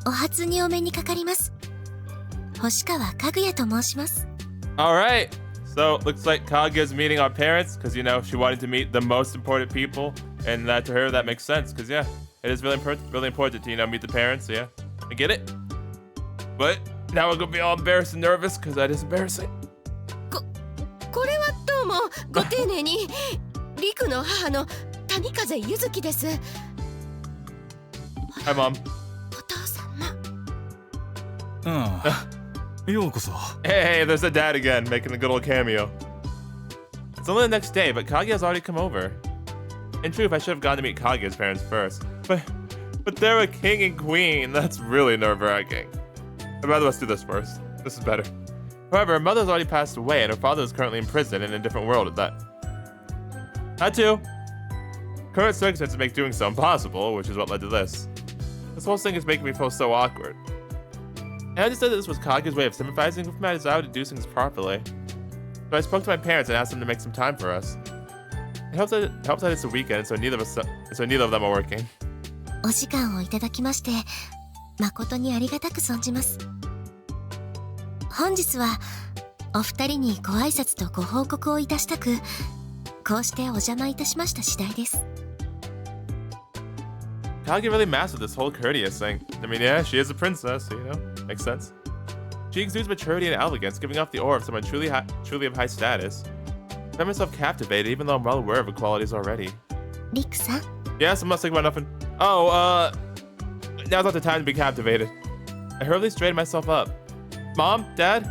お初にお目にかかります。星川かぐやと申します。Alright, so looks like Kaguya's meeting our parents because, you know, she wanted to meet the most important people. And to her, that makes sense because, yeah, it is really important to, you know, meet the parents. So, yeah, I get it. But now we're going to be all embarrassed and nervous because that is embarrassing. これはどうもご丁寧に。リクの母の谷風ゆずきです。Hi, Mom. お父様。ようこそ。 Hey, there's a dad again, making a good old cameo. It's only the next day, but Kaguya's already come over. In truth, I should have gone to meet Kaguya's parents first. But they're a king and queen. That's really nerve-wracking. I'd rather let's do this first. This is better. However, her mother's already passed away, and her father is currently in prison in a different world at that. That too. Current circumstances make doing so impossible, which is what led to this. This whole thing is making me feel so awkward. And I understood that this was Kaguya's way of sympathizing with my desire to do things properly. So I spoke to my parents and asked them to make some time for us. It helps that it's a weekend, so neither of them are working. お時間をいただきまして誠にありがたく存じます。本日はお二人にご挨拶とご報告をいたしたく、こうしてお邪魔いたしました次第です。Kaguya really mastered this whole courteous thing. I mean, yeah, she is a princess, so, you know, makes sense. She exudes maturity and elegance, giving off the aura of someone truly of high status. I find myself captivated, even though I'm well aware of her qualities already. リクさん。 Yes, I'm not thinking about nothing. Oh, now's not the time to be captivated. I hurriedly straightened myself up. Mom, Dad,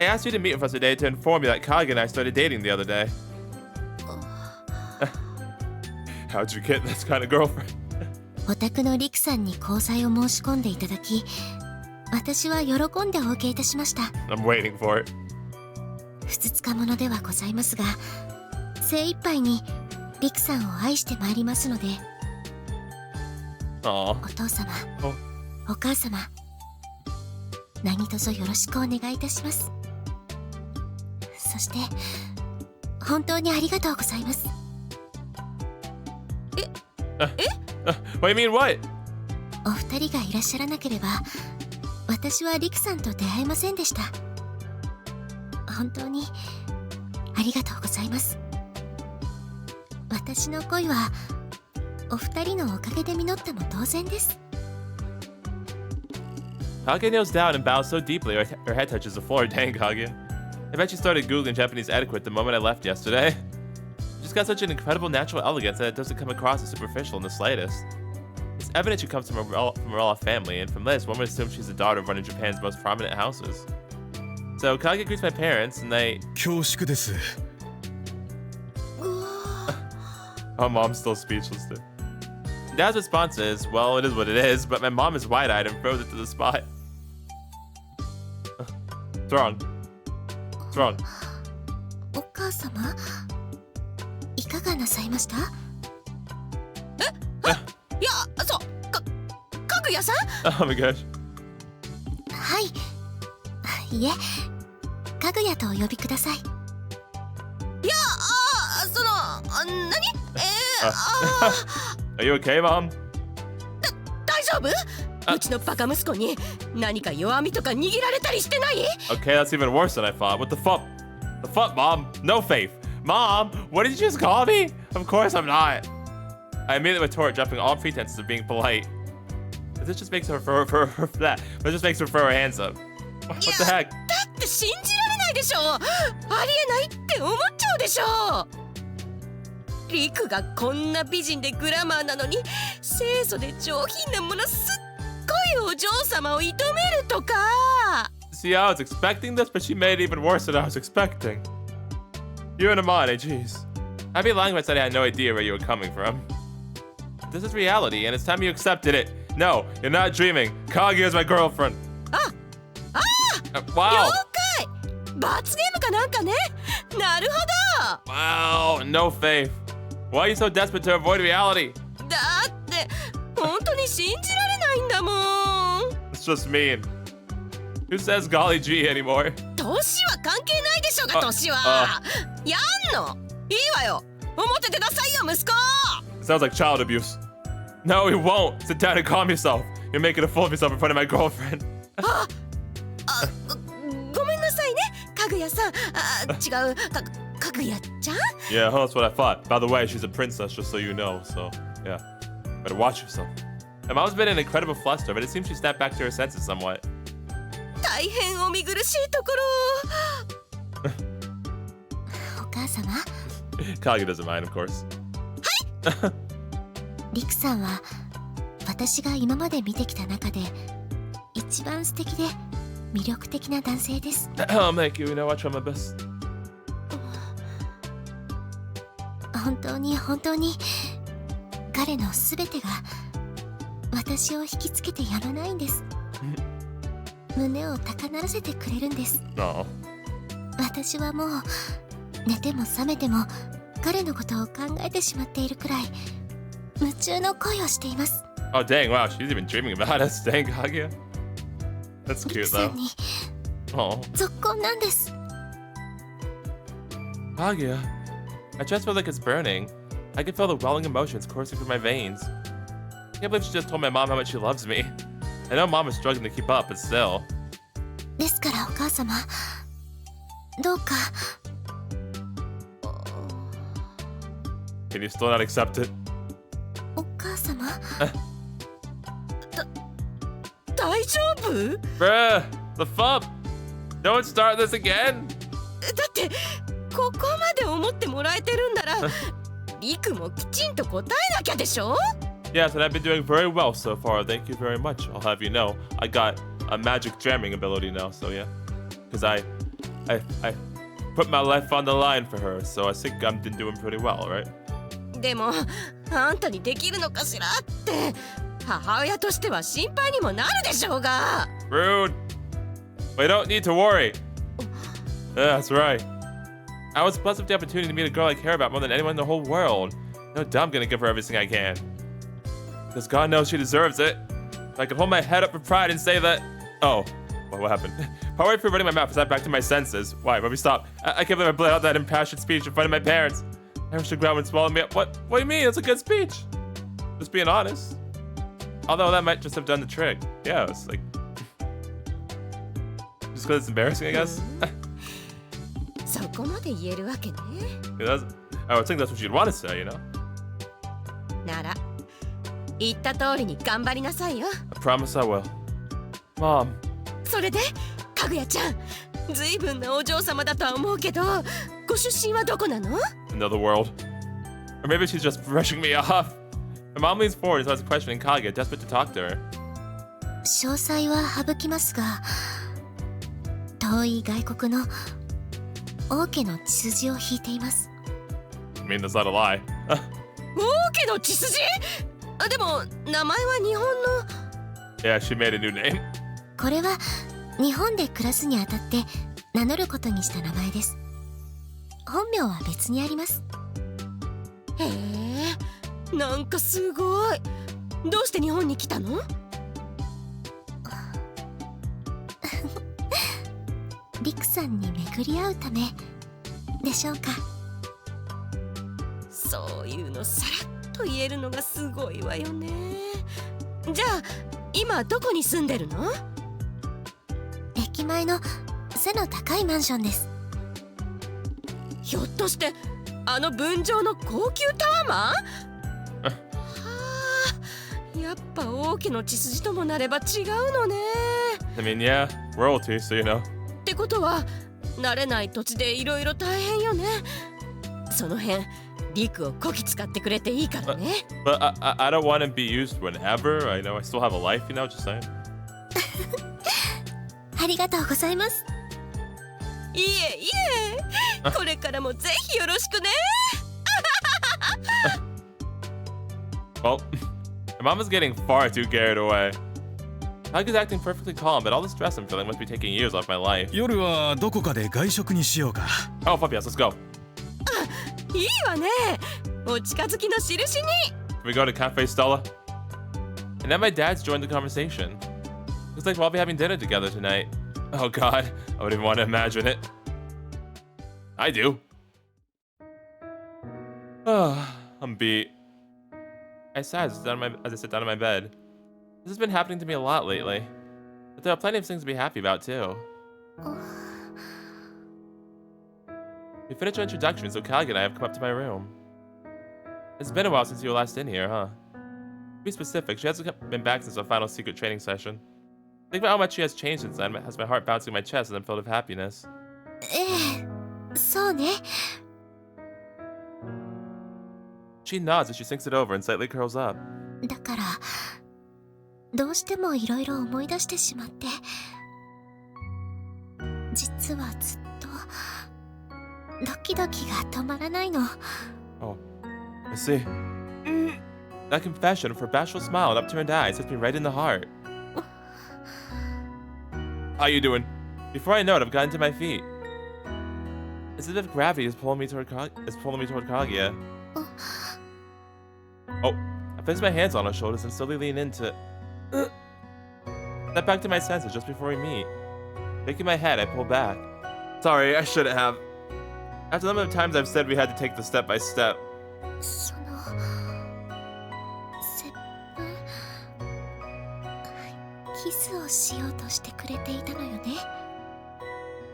I asked you to meet with us today to inform you that Kaguya and I started dating the other day. How'd you get this kind of girlfriend? お宅のリクさんに交際を申し込んでいただき、私は喜んでお受けいたしました。I'm waiting for it. ふつつか者ではございますが、精一杯にリクさんを愛してまいりますので。お父様、お母様、何卒よろしくお願いいたします。そして本当にありがとうございます。What do you mean what? お二人がいらっしゃらなければ、私はリクさんと出会えませんでした。本当にありがとうございます。私の恋はお二人のおかげで実ったも同然です。Kaguya kneels down and bows so deeply her head touches the floor. Dang, Kaguya. I bet she started Googling Japanese etiquette the moment I left yesterday. She's got such an incredible natural elegance that it doesn't come across as superficial in the slightest. It's evident she comes from a well-off family, and from this, one would assume she's the daughter of one of Japan's most prominent houses. So Kaguya greets my parents, and they... 恐縮です。 Oh, Mom's still speechless, dude. Dad's response is, well, it is what it is, but my mom is wide-eyed and froze it to the spot. What's wrong? What's wrong? お母様、いかがなさいました？いや、かぐやさん？ Oh my gosh. はい。いえ、かぐやとお呼びください。いや、何？Are you okay, Mom? 大丈夫？うちのバカ息子に何か弱みとか握られたりしてない？ Okay, that's even worse than I thought. What the fuck? The fuck, Mom? No faith. Mom, what did you just call me? Of course I'm not. I immediately retort, dropping all pretenses of being polite. This just makes her throw her hands up. What the heck? だって信じられないでしょ。ありえないって思っちゃうでしょ。リクがこんな美人でグラマーなのに清楚で上品なものすっごいお嬢様を射止めるとか。 See, I was expecting this, but she made it even worse than I was expecting. You and Amane, jeez. I'd be lying if I said I had no idea where you were coming from. This is reality, and it's time you accepted it. No, you're not dreaming. Kaguya is my girlfriend. Wow. 了解。罰ゲームかなんかね。なるほど。 Wow, no faith. Why are you so desperate to avoid reality? だって本当に信じられないんだもん。 It's just mean. Who says golly gee anymore? 年は関係ないでしょうが、年は。やんのいいわよ。思っててくださいよ、息子。 Sounds like child abuse. No, he won't. Sit down and calm yourself. You're making a fool of yourself in front of my girlfriend. ごめんなさいね、かぐやさん。違う、かぐやちゃん。 Yeah, that's what I thought. By the way, she's a princess, just so you know. So, yeah, better watch yourself. My mom's been in an incredible fluster, but it seems she snapped back to her senses somewhat. 大変お見苦しいところ。お母様。 Kaguya doesn't mind, of course. リクさんは私が今まで見てきた中で一番素敵で魅力的な男性です。Oh, thank you. You know, I try my best. 本当に本当に彼のすべてが私を引きつけてやまないんです。胸を高鳴らせてくれるんです。 No. 私はもう寝ても覚めても彼のことを考えてしまっているくらい夢中の恋をしています。 Oh, dang! Wow, she's even dreaming about us. Dang, Kaguya. That's リク cute, さ though. んに Oh, 続婚なんです。 Kaguya. My chest feels like it's burning. I can feel the welling emotions coursing through my veins. I can't believe she just told my mom how much she loves me. I know mom is struggling to keep up, but still. ですからお母様、どうか。 Can you still not accept it? お母様、大丈夫？ Bruh, the fuck? Don't start this again? だってここまで思ってもらえてるんならリクもきちんと答えなきゃでしょ。 Yes, and I've been doing very well so far. Thank you very much. I'll have you know, I got a magic jamming ability now. So yeah, because I put my life on the line for her. So I think I've been doing pretty well, right? でもあんたにできるのかしらって母親としては心配にもなるでしょうが。 Rude. We don't need to worry. Yeah, that's right. I was blessed with the opportunity to meet a girl I care about more than anyone in the whole world. No doubt I'm gonna give her everything I can. Because God knows she deserves it. If I could hold my head up with pride and say that... Oh, what happened? Partway through running my mouth, I back to my senses. Why? Why we stop? I can't believe I bled out that impassioned speech in front of my parents. I wish the ground would swallow me up. What do you mean? It's a good speech. Just being honest. Although that might just have done the trick. Yeah, it's like... just because it's embarrassing, I guess. そこまで言えるわけね。 I would think that's what you'd want to say, you know? なら言った通りに頑張りなさいよ。 I promise I will. Mom. それでかぐやちゃん、ずいぶんなお嬢様だとは思うけど、ご出身はどこなの？ Another world. Or maybe she's just brushing me off. My mom leans forward and starts questioning Kaguya, desperate to talk to her. 詳細は省きますが、遠い外国の王家の血筋を引いています。 I mean, that's not a lie. 王家の血筋？でも名前は日本の。 Yeah, she made a new name. これは日本で暮らすにあたって名乗ることにした名前です。本名は別にあります。へえ、なんかすごい。どうして日本に来たの？リクさんに巡り合うためでしょうか。そういうのさらっと言えるのがすごいわよね。じゃあ今どこに住んでるの？駅前の背の高いマンションです。ひょっとしてあの分譲の高級タワマン？はあ、やっぱ王家の血筋ともなれば違うのね。 I mean, yeah, royalty, so you know. ってことは慣れない土地でいろいろ大変よね。その辺リクをこき使ってくれていいからね。But I don't want to be used whenever. I know I still have a life, you know, just saying. ありがとうございます。いえいえ、これからもぜひよろしくね。Well, my mom is getting far too carried away. Kaguya's acting perfectly calm, but all the stress I'm feeling must be taking years off my life. 夜はどこかで外食にしようか。 Oh, fuck yes, let's go. いいわね。お近づきの印に。 Can we go to Cafe Stella? And then my dad's joined the conversation. Looks like we'll all be having dinner together tonight. Oh god, I wouldn't even want to imagine it. I do. I'm beat. I sighed as I sit down in my bed. This has been happening to me a lot lately. But there are plenty of things to be happy about, too. We finished our introduction, so Kaguya and I have come up to my room. It's been a while since you were last in here, huh? To be specific, she hasn't been back since our final secret training session. Think about how much she has changed since then, has my heart bouncing in my chest as I'm filled with happiness. そうね。 She nods as she thinks it over and slightly curls up. だから、どうしてもいろいろ思い出してしまって。実はずっと、ドキドキが止まらないの。Oh, I see. That confession of her bashful smile and upturned eyes hits me right in the heart. How you doing? Before I know it, I've gotten to my feet. It's as if gravity is pulling me toward Kaguya. Oh, I place my hands on her shoulders and slowly lean into. Step back to my senses just before we meet. Shaking my head, I pull back. Sorry, I shouldn't have. After the number of times I've said we had to take this step by step. その、接吻、キスをしようとしてくれていたのよね。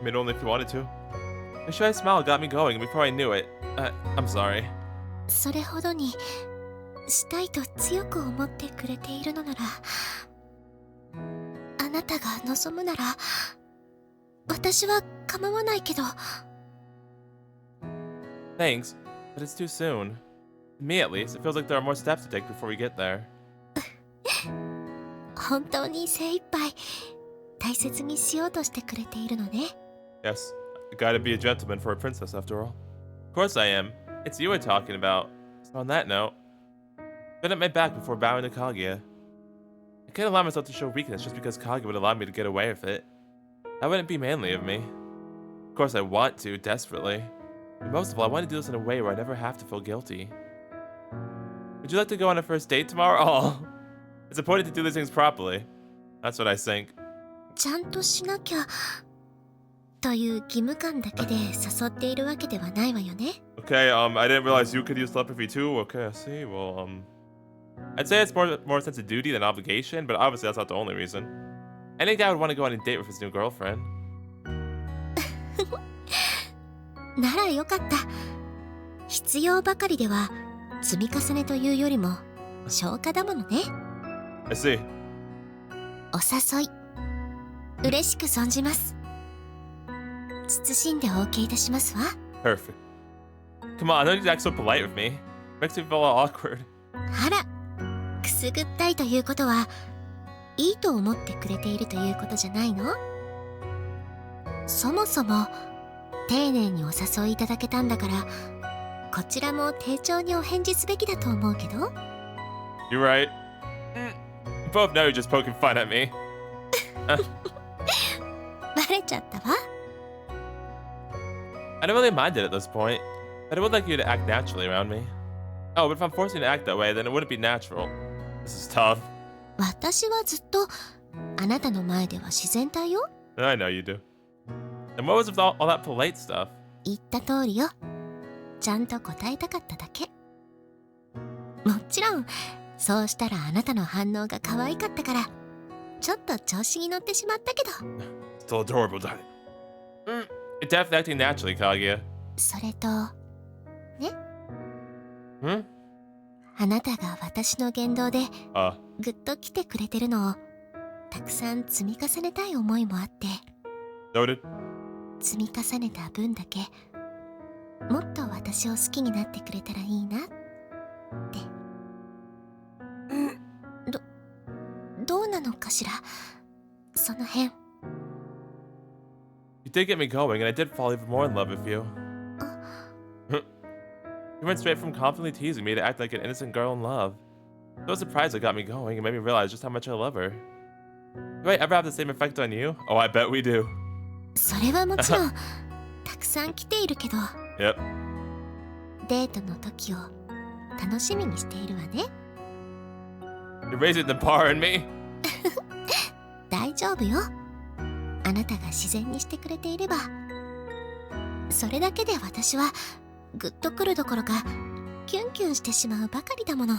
I mean, only if you wanted to. The shy smile got me going, and before I knew it, I'm sorry. それほどにしたいと強く思ってくれているのなら、あなたが望むなら、私は構わないけど。Thanks, but it's too soon. To me, at least, it feels like there are more steps to take before we get there. 本当に精一杯大切にしようとしてくれているのね。Yes, I gotta be a gentleman for a princess, after all. Of course I am. It's you we're talking about. So on that note, bend at my back before bowing to Kaguya. I can't allow myself to show weakness just because Kaguya would allow me to get away with it. That wouldn't be manly of me. Of course I want to, desperately. But most of all, I want to do this in a way where I never have to feel guilty. Would you like to go on a first date tomorrow? Oh, it's important to do these things properly. That's what I think. ちゃんとしなきゃという義務感だけで誘っているわけではないわよね。Okay, I didn't realize you could use telepathy too. Okay, I see. Well, I'd say it's more sense of duty than obligation, but obviously that's not the only reason. Any guy would want to go on a date with his new girlfriend. ならよかった。必要ばかりでは積み重ねというよりも消化だものね。I see. お誘い嬉しく存じます。慎んでお受けいたしますわ。 Perfect. Come on, don't you act so polite with me. Makes me feel all awkward. あら、くすぐったいということはいいと思ってくれているということじゃないの？そもそも丁寧にお誘いいただけたんだから、こちらも丁重にお返事すべきだと思うけど。 You're right. You both know you're just poking fun at me. バレちゃったわ。I don't really mind it at this point, but I would like you to act naturally around me. Oh, but if I'm forcing you to act that way, then it wouldn't be natural. This is tough. 私はずっとあなたの前では自然体よ。I know you do. And what was with all that polite stuff? 言った通りよ。ちゃんと答えたかっただけ。もちろんそうしたらあなたの反応が可愛かったからちょっと調子に乗ってしまったけど。 Still adorable, darling. You're definitely acting naturally, Kaguya. それとね、 Hmm? あなたが私の言動で Uh, ぐっと来てくれてるのをたくさん積み重ねたい思いもあって、 noted. 積み重ねた分だけもっと私を好きになってくれたらいいなって。どうなのかしら、その辺。 You did get me going, and I did fall even more in love with you. You went straight from confidently teasing me to act like an innocent girl in love. So surprised it got me going and made me realize just how much I love her. Do I ever have the same effect on you? Oh, I bet we do. それはもちろんたくさん来ているけど、 Yep. デートの時を楽しみにしているわね。 You're raising the bar in me. 大丈夫よ。あなたが自然にしてくれていれば、それだけで私はグッとくるどころかキュンキュンしてしまうばかりだもの。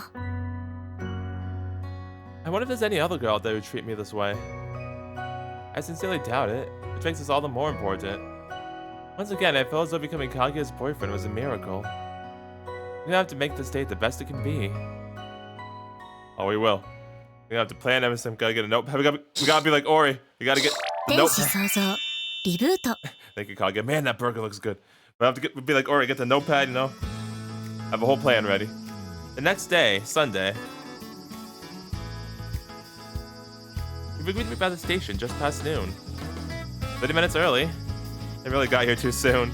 I wonder if there's any other girl out there who treat me this way. I sincerely doubt it, which makes this all the more important. Once again, I feel as though becoming Kaguya's boyfriend was a miracle. We're gonna have to make this date the best it can be. Oh, we will. We're gonna have to plan everything. Gotta get a notepad. We gotta be like Ori. We gotta get a 天使 notepad. 創造リブート Thank you, Kaguya. Man, that burger looks good. We have to be like Ori, get the notepad, you know? Have a whole plan ready. The next day, Sunday. We agreed to meet by the station just past noon. 30 minutes early. They really got here too soon.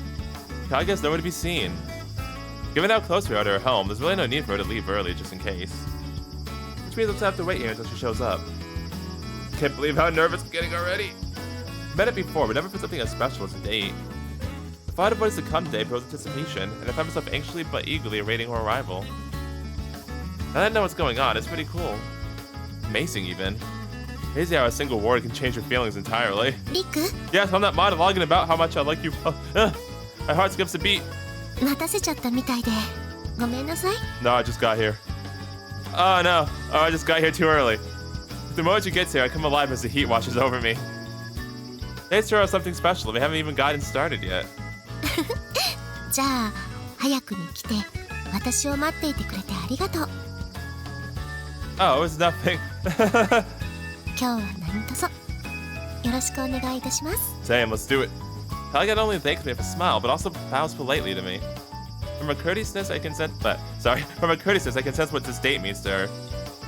Kaguya's nowhere to be seen. Given how close we are to her home, there's really no need for her to leave early just in case. Which means we'll have to wait here until she shows up. Can't believe how nervous I'm getting already. Met it before, but never for something as special as a date. The thought of what is to come today builds anticipation, and I find myself anxiously but eagerly awaiting her arrival. Now that I know what's going on, it's pretty cool. Amazing, even. Crazy how a single word can change your feelings entirely. リク Yes, I'm not monologuing about how much I like you. My heart skips a beat. 待たせちゃったみたいでごめんなさい No, I just got here. Oh no, I just got here too early. The moment she gets here, I come alive as the heat washes over me. Today's sure something special. We haven't even gotten started yet. じゃあ早くに来て私を待っていてくれてありがとう Oh, it was nothing. 今日は何卒よろしくお願いいたします Damn, let's do it. Kaguya not only thanks me with a smile, but also bows politely to me. From a courteousness, I can sense what this date means to her.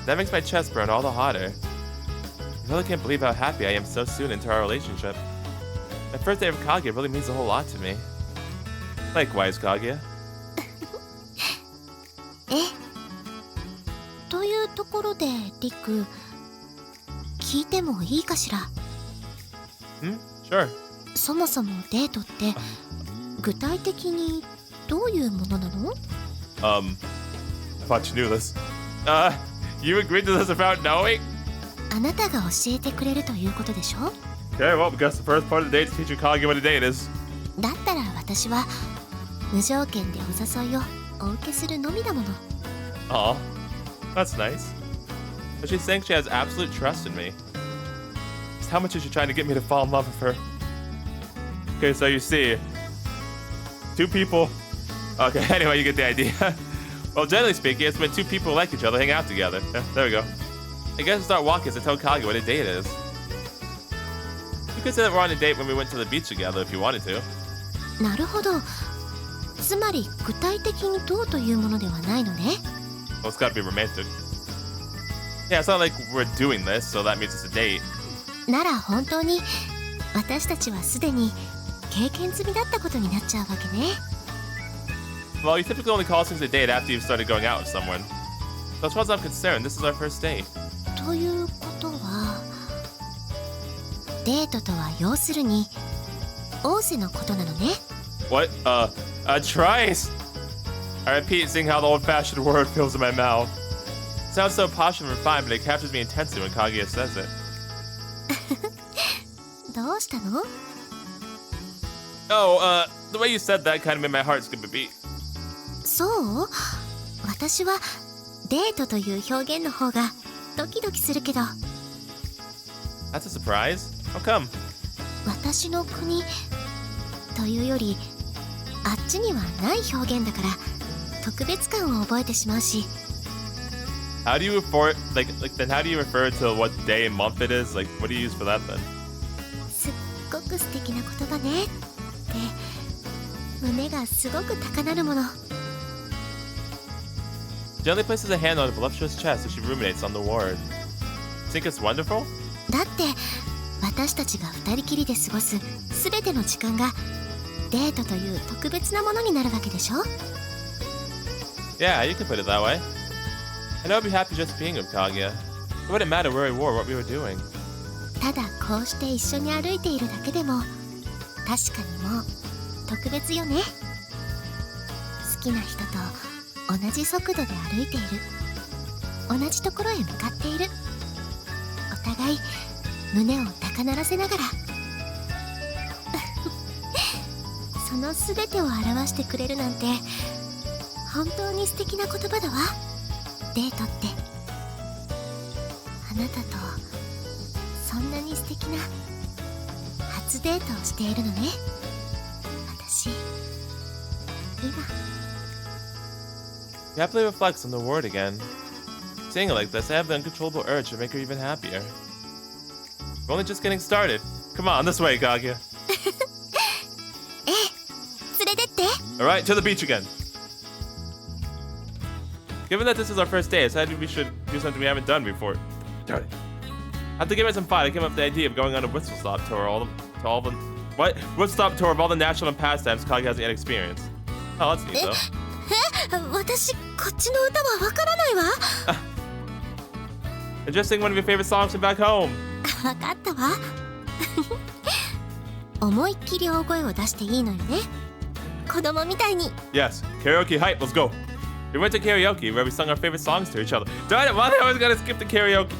That makes my chest burn all the hotter. I really can't believe how happy I am so soon into our relationship. My first day of Kaguya really means a whole lot to me. Likewise, Kaguya. というところでリク聞いてもいいかしら Sure. そもそもデートって具体的にどういうものなの I thought you knew this. You agreed to this without knowing? あなたが教えてくれるということでしょ Okay, well, because the first part of the date is teaching Kaguya what a date is. だったら私は無条件でお誘いをお受けするのみだもの Aw, that's nice. But she's saying she has absolute trust in me. Just how much is she trying to get me to fall in love with her? Okay, so you see, two people. Okay, anyway, you get the idea. Well, generally speaking, it's when two people who like each other hang out together. Yeah, there we go. I guess we'll start walking to tell Kaguya what a date is. You could say that we're on a date when we went to the beach together if you wanted to. なるほどつまり具体的にどうというものではないのね Well, it's gotta be romantic. Yeah, it's not like we're doing this, so that means it's a date. なら本当に私たちはすでに経験済みだったことになっちゃうわけね Well, you typically only call things a date after you've started going out with someone. So as far as I'm concerned, this is our first date. ということはデートとは要するに仰せのことなのね What? Trice! I repeat, seeing how the old-fashioned word feels in my mouth. It sounds so posh and refined, but it captures me intensely when Kaguya says it. どうしたの Oh, the way you said that kind of made my heart skip a beat. そう私はデートという表現の方がドキドキするけど That's a surprise. How come? 私の国というよりあっちにはない表現だから特別感を覚えてしまうし How do you refer then how do you refer to what day and month it is? Like, what do you use for that then? すっごく素敵な言葉ねって胸がすごく高鳴るもの Gently places a hand on a voluptuous chest as she ruminates on the word. Think it's wonderful? だって私たちが二人きりで過ごす全ての時間がデートという特別なものになるわけでしょ Yeah, you can put it that way. And I would be happy just being with Kaguya. It wouldn't matter where we were or what we were doing. ただこうして一緒に歩いているだけでも確かにもう特別よね好きな人と同じ速度で歩いている同じところへ向かっているお互い胸を高鳴らせながらその全てを表してくれるなんて本当に素敵な言葉だわデートってああなたとそんなに素敵な初デートをしているのね。私今 He happily reflects on the word again. Saying it like this, I have the uncontrollable urge to make her even happier. We're only just getting started. Come on, this way, Kaguya. ええ、連れてって。 Alright, to the beach again. Given that this is our first day, I decided we should do something we haven't done before. Darn it. After giving it some thought, I came up with the idea of going on a whistle stop tour whistle stop tour of all the national and pastimes Kaguya hasn't yet experienced. Oh, that's neat though. 私こっちの歌はわからないわ。 And just sing one of your favorite songs from back home. わかったわ。思いっきり大声を出していいのよね。子供みたいに。 Yes, karaoke hype, let's go. We went to karaoke where we sung our favorite songs to each other. Darn it, why they always gotta skip the karaoke?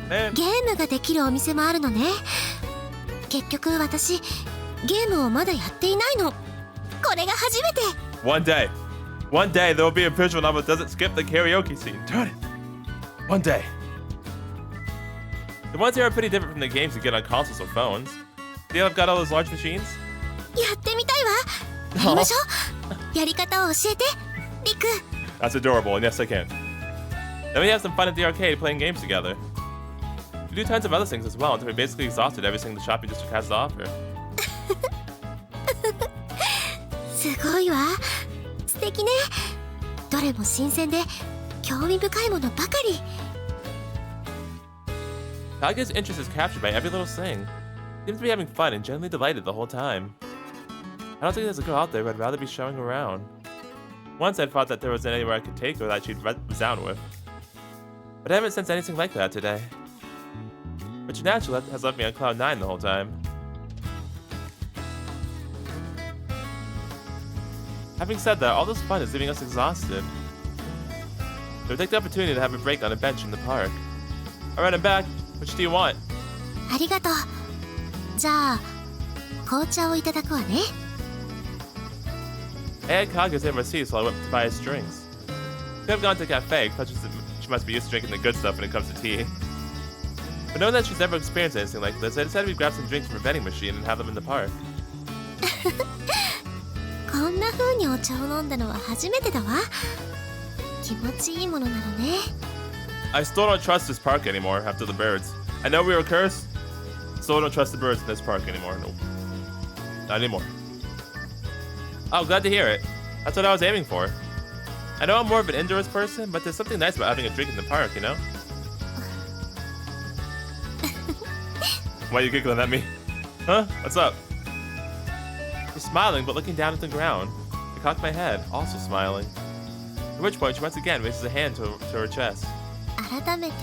Man. ゲームができるお店もあるのね。結局私ゲームをまだやっていないの。これが初めて。 One day there will be a visual novel that doesn't skip the karaoke scene. Darn it. One day. The ones here are pretty different from the games you get on consoles or phones. See how I've got all those large machines? やってみたいわ。やりましょう。やり方を教えて、リク。 That's adorable, and yes, I can. Then we have some fun at the arcade playing games together. We do tons of other things as well until we're basically exhausted everything the shopping district has to offer. すごいわ。素敵ね。どれも新鮮で興味深いものばかり。 Kaguya's interest is captured by every little thing. He seems to be having fun and genuinely delighted the whole time. I don't think there's a girl out there who I'd rather be showing around. Once I thought that there was anywhere I could take her that she'd resound with. But I haven't sensed anything like that today. Which naturally has left me on cloud 9 the whole time. Having said that, all this fun is leaving us exhausted. So we take the opportunity to have a break on a bench in the park. Alright, I'm back. Which do you want? ありがとう。じゃあ紅茶をいただくわね。 I had Kaguya's name receipt, so I went to buy his drinks. Could have gone to a cafe, because she must be used to drinking the good stuff when it comes to tea. But knowing that she's never experienced anything like this, I decided we'd grab some drinks from a vending machine and have them in the park. こんな風にお茶を飲んだのは初めてだわ。気持ちいいものなのね。 I still don't trust this park anymore after the birds. I know we were cursed. Still don't trust the birds in this park anymore. Nope. Not anymore. Oh, glad to hear it. That's what I was aiming for. I know I'm more of an indoors person, but there's something nice about having a drink in the park, you know? Why are you giggling at me? Huh? What's up? She's smiling, but looking down at the ground. I cocked my head, also smiling. At which point, she once again raises a hand to her chest. 改めて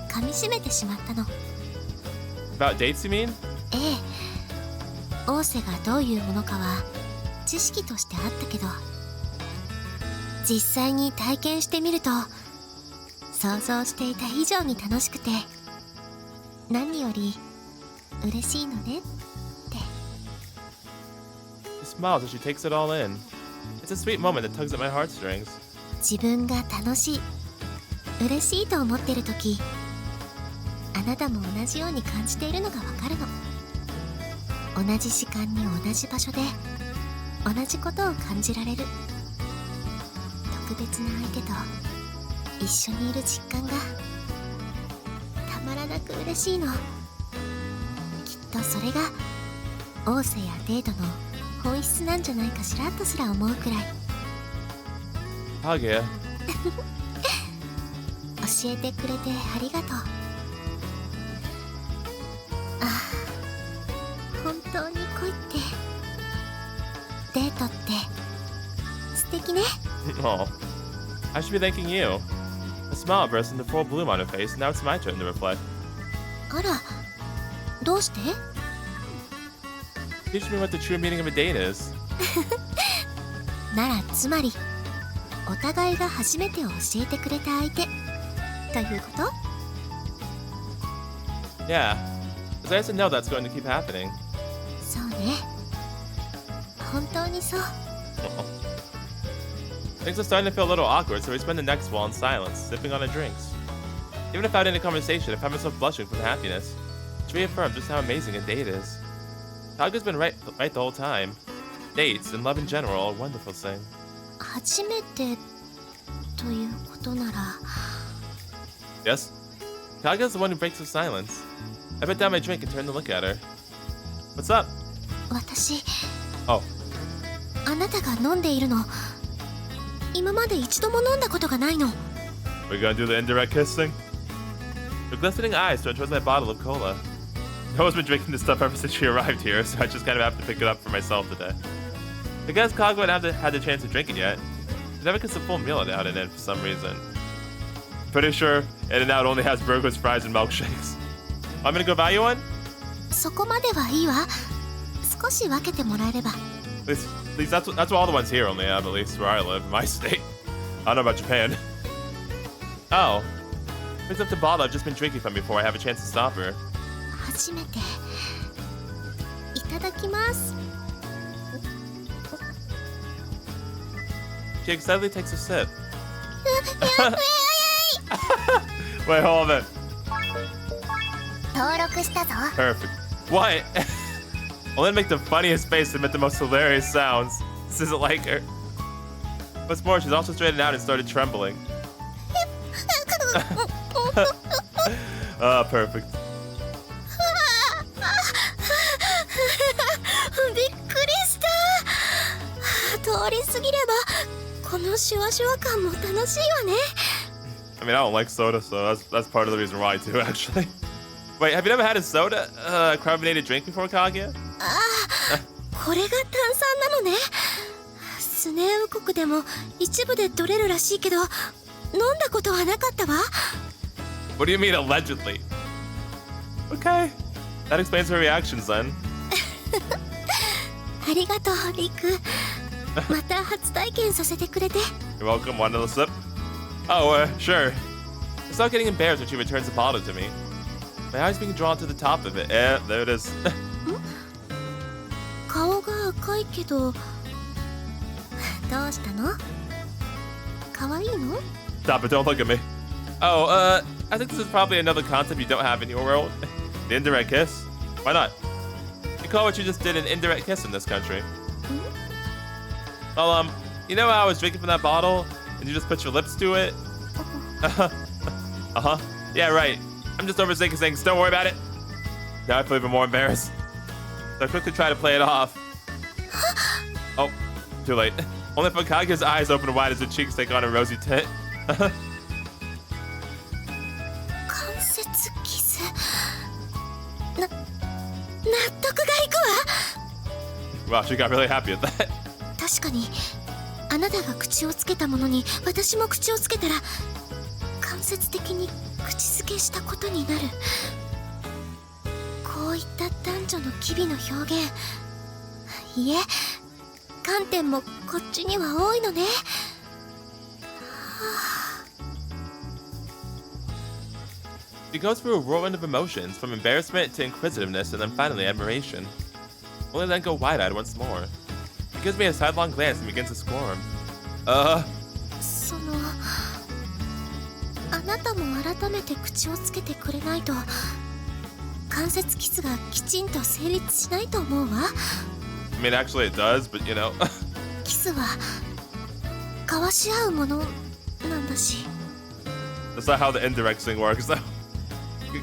噛み締めてしまったの。 About dates, you mean? ええ。王政がどういうものかは知識としてあったけど、実際に体験してみると想像していた以上に楽しくて、何より嬉しいのねって。 She smiles as she takes it all in. It's a sweet moment that tugs at my heartstrings. 自分が楽しい、嬉しいと思ってる時、あなたも同じように感じているのがわかるの。同じ時間に同じ場所で同じことを感じられる。特別な相手と一緒にいる実感がたまらなく嬉しいの。きっとそれが王政やデートの本質なんじゃないかしらとすら思うくらい。 Kaguya. 教えてくれてありがとう。ああ、本当に恋ってデートって素敵ね。 Oh, I should be thanking you. A smile burst into full bloom on her face, and now it's my turn to reflect. あら、どうして？ Teach me what the true meaning of a date is. ならつまりお互いが初めてを教えてくれた相手ということ？ Yeah, because I have to know that's going to keep happening. そうね。本当にそう。 Things are starting to feel a little awkward, so we spend the next while in silence, sipping on our drinks. Even if I had any conversation, I found myself blushing from happiness, which reaffirmed just how amazing a date is. Kaguya's been right the whole time. Dates and love in general are a wonderful thing. 初めてということなら Yes? Kaguya's the one who breaks the silence. I put down my drink and turned to look at her. What's up? 私 Oh, あなたが飲んでいるの今まで一度も飲んだことがないの we're gonna do the indirect kiss thing? Her glistening eyes turned towards my bottle of cola. No one's been drinking this stuff ever since she arrived here, so I just kind of have to pick it up for myself today. I guess Kaguya hasn't had the chance to drink it yet. She never gets a full meal out in it for some reason. Pretty sure In-N-Out only has burgers, fries, and milkshakes. I'm gonna go buy you one? そこまではいいわ少し分けてもらえれば At least that's what all the ones here only have, at least where I live, in my state. I don't know about Japan. Oh. Picks up the bottle I've just been drinking from before I have a chance to stop her. 初めていただきます She excitedly takes a sip. Wait, hold on. 登録したぞ Perfect. What? Only to make the funniest face and make the most hilarious sounds. This isn't like her. What's more, she's also straightened out and started trembling. Perfect. びっくりした通り過ぎればこのシュワシュワ感も楽しいわね I mean, I don't like soda, so that's part of the reason why too, actually. Wait, have you never had a soda, carbonated drink before, Kaguya? これが炭酸なのねスネ王国でも一部で取れるらしいけど飲んだことはなかったわ What do you mean, allegedly? Okay. That explains her reactions then. ありがとうリクまた初体験させてくれて You're welcome. Want another sip? Oh, sure. I start getting embarrassed when she returns the bottle to me. My eyes being drawn to the top of it. There it is. 顔が赤いけどどうしたの可愛いの Stop it, don't look at me. Oh, I think this is probably another concept you don't have in your world. The indirect kiss? Why not? You call what you just did an indirect kiss in this country. Well, you know how I was drinking from that bottle and you just put your lips to it? Uh-huh. Yeah, right. I'm just overthinking things. Don't worry about it. Now I feel even more embarrassed. So I quickly try to play it off. Oh, too late. Only for Kaguya's eyes open wide as her cheeks take on a rosy tint. 関節キス納得がいくわ Wow, she got really happy at that. 確かにあなたが口をつけたものに私も口をつけたら間接的に口づけしたことになるこういった男女の機微の表現いえ観点もこっちには多いのね She goes through a whirlwind of emotions, from embarrassment to inquisitiveness and then finally admiration. Only then go wide-eyed once more. She gives me a sidelong glance and begins to squirm. そのあなたも改めて口をつけてくれないと間接キスがきちんと成立しないと思うわ I mean, actually it does, but you know. キスは交わし合うものなんだし That's not how the indirect thing works, though.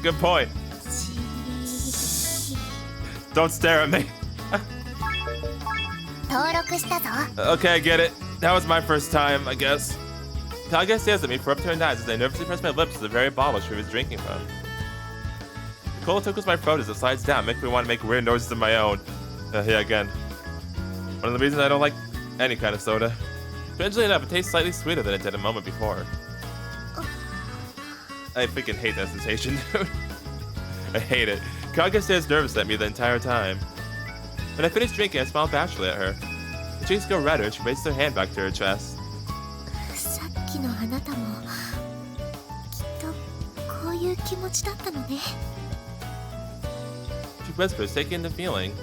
Good point. Don't stare at me. 登録したぞ Okay, I get it. That was my first time, I guess. Kaguya stares at me for upturned eyes as I nervously press my lips to the very bottle she was drinking from. The cola tickles my throat as it slides down, making me want to make weird noises of my own. Yeah, again. One of the reasons I don't like any kind of soda. Strangely enough, it tastes slightly sweeter than it did a moment before. I freaking hate that sensation, dude. I hate it. Kaguya stares nervous at me the entire time. When I finish drinking, I smile bashfully at her. Her cheeks go redder and she raises her hand back to her chest. さっきのあなたもきっとこういう気持ちだったのね She whispers, taking in the feeling.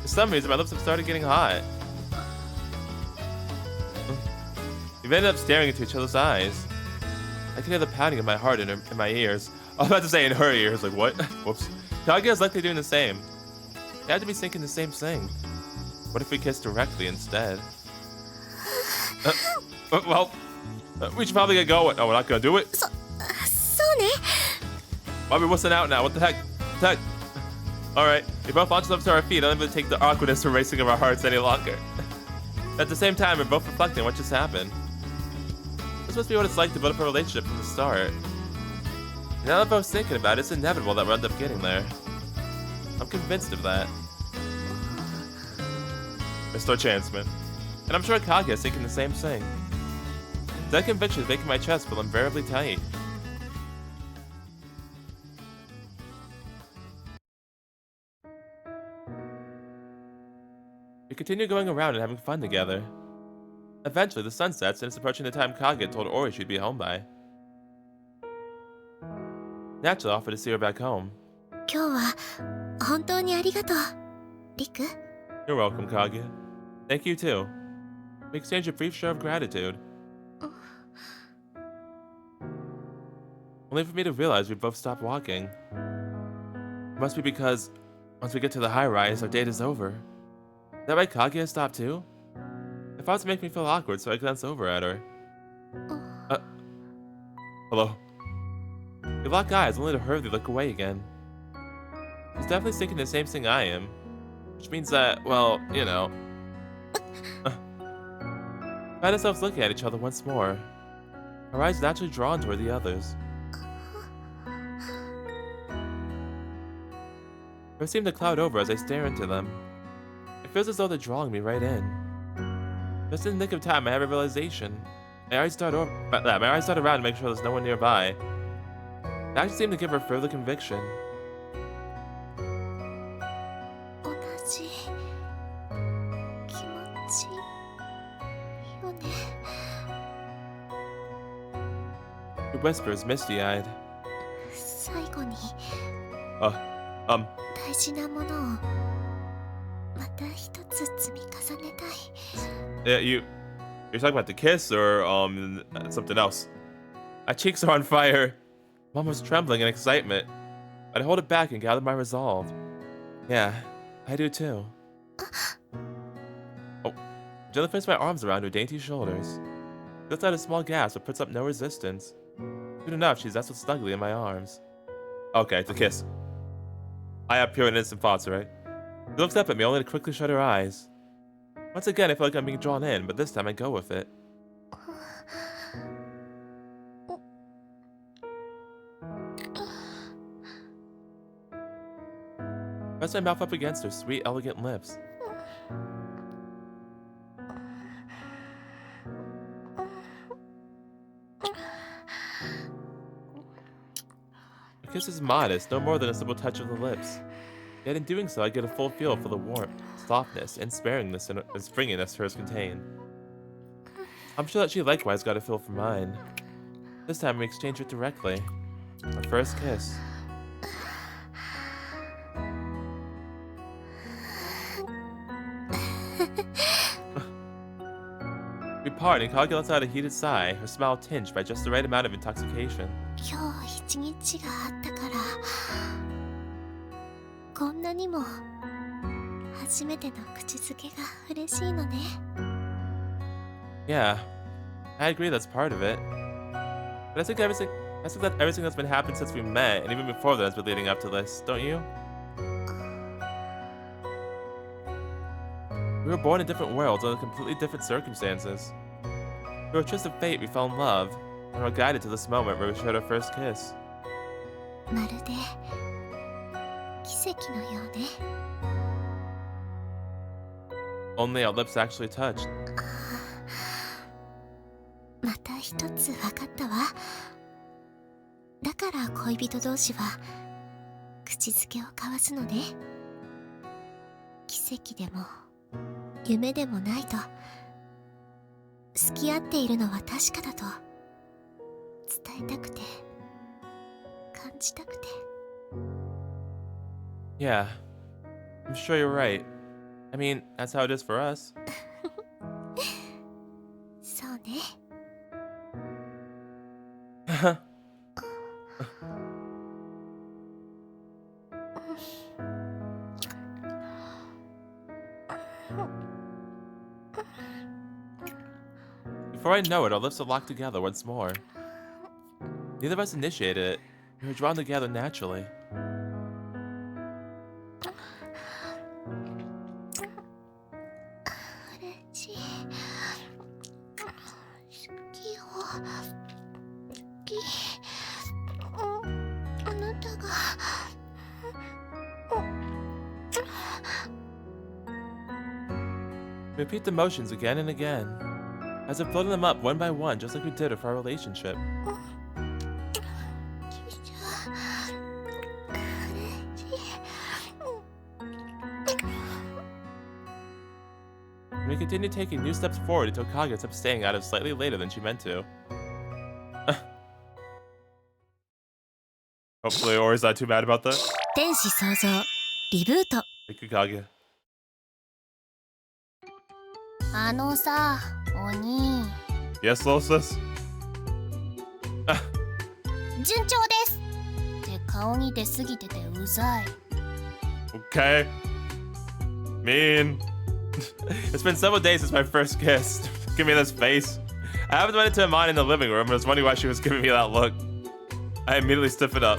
For some reason, my lips have started getting hot. We've ended up staring into each other's eyes. I can hear the pounding of my heart in my ears. I was about to say in her ears, like what? Whoops. Kaguya's likely doing the same. They had to be thinking the same thing. What if we kiss directly instead? We should probably get going. Oh, we're not gonna do it? そうね Why are we wussing out now? What the heck? Alright, we both launched up to our feet. I don't even take the awkwardness from racing of our hearts any longer. At the same time, we're both reflecting on what just happened. This must be what it's like to build up a relationship from the start. Now that I was thinking about it, it's inevitable that we'll end up getting there. I'm convinced of that. Mr. Chanceman. And I'm sure Kaguya is thinking the same thing. That conviction is making my chest feel unbearably tight. We continue going around and having fun together. Eventually, the sun sets and it's approaching the time Kaguya told Ori she'd be home by. Naturally, I offered to see her back home. 今日は本当にありがとうリク You're welcome, Kaguya. Thank you too. We exchanged a brief show of gratitude. Only for me to realize we both stopped walking. It must be because once we get to the high-rise, our date is over. Is that why Kaguya stopped too? It thought to make me feel awkward, so I glanced over at her. Hello. We lock eyes, only to hurriedly look away again. She's definitely thinking the same thing I am. Which means that, well, you know. Find ourselves looking at each other once more. Our eyes naturally drawn toward the others. They seem to cloud over as I stare into them. It feels as though they're drawing me right in. Just in the nick of time, I have a realization. My eyes dart around to make sure there's no one nearby. They actually seem to give her further conviction. 同じ気持ちよね She whispers, misty-eyed. 最後に Um, 大事なものをまた一つ積み重ねたい yeah, you're talking about the kiss or, something else? My cheeks are on fire. I'm almost trembling in excitement. But I hold it back and gather my resolve. Yeah, I do too. Oh, gently place my arms around her dainty shoulders. She lets out a small gasp but puts up no resistance. Soon enough, she's nestled snugly in my arms. Okay, it's a kiss. I have pure and innocent thoughts, right? She looks up at me only to quickly shut her eyes. Once again, I feel like I'm being drawn in, but this time I go with it. Press my mouth up against her sweet, elegant lips. The kiss is modest, no more than a simple touch of the lips. Yet in doing so, I get a full feel for the warmth, softness, and springiness hers contain. I'm sure that she likewise got a feel for mine. This time we exchange it directly. Our first kiss. We part and Kaguya lets out a heated sigh, her smile tinged by just the right amount of intoxication. 今日一日があったからこんなにも初めての口づけが嬉しいのね Yeah, I agree that's part of it. But I think that everything that's been happening since we met, and even before that has been leading up to this, don't you? We were born in different worlds under completely different circumstances. Through a twist of fate, we fell in love, and were guided to this moment where we shared our first kiss. まるで奇跡のようね Only our lips actually touched. また一つ分かったわだから恋人同士は口づけを交わすのね奇跡でも夢でもないと好き合っているのは確かだと伝えたくて感じたくて Yeah, I'm sure you're right. I mean, that's how it is for us. そうね Before I know it, our lips are locked together once more. Neither of us initiated it. We were drawn together naturally. We repeat the motions again and again, as if floating them up one by one, just like we did with our relationship. We continue taking new steps forward until Kaguya kept staying out of slightly later than she meant to. Hopefully Ori's not too mad about that. 天使創造リブート。 Thank you, Kaguya. さ、鬼。 Yes, little sis? 順調です。って顔に出すぎててうざい。Okay. Mean. It's been several days since my first kiss. Give me this face. I haven't went into mine in the living room and was wondering why she was giving me that look. I immediately stiffened up.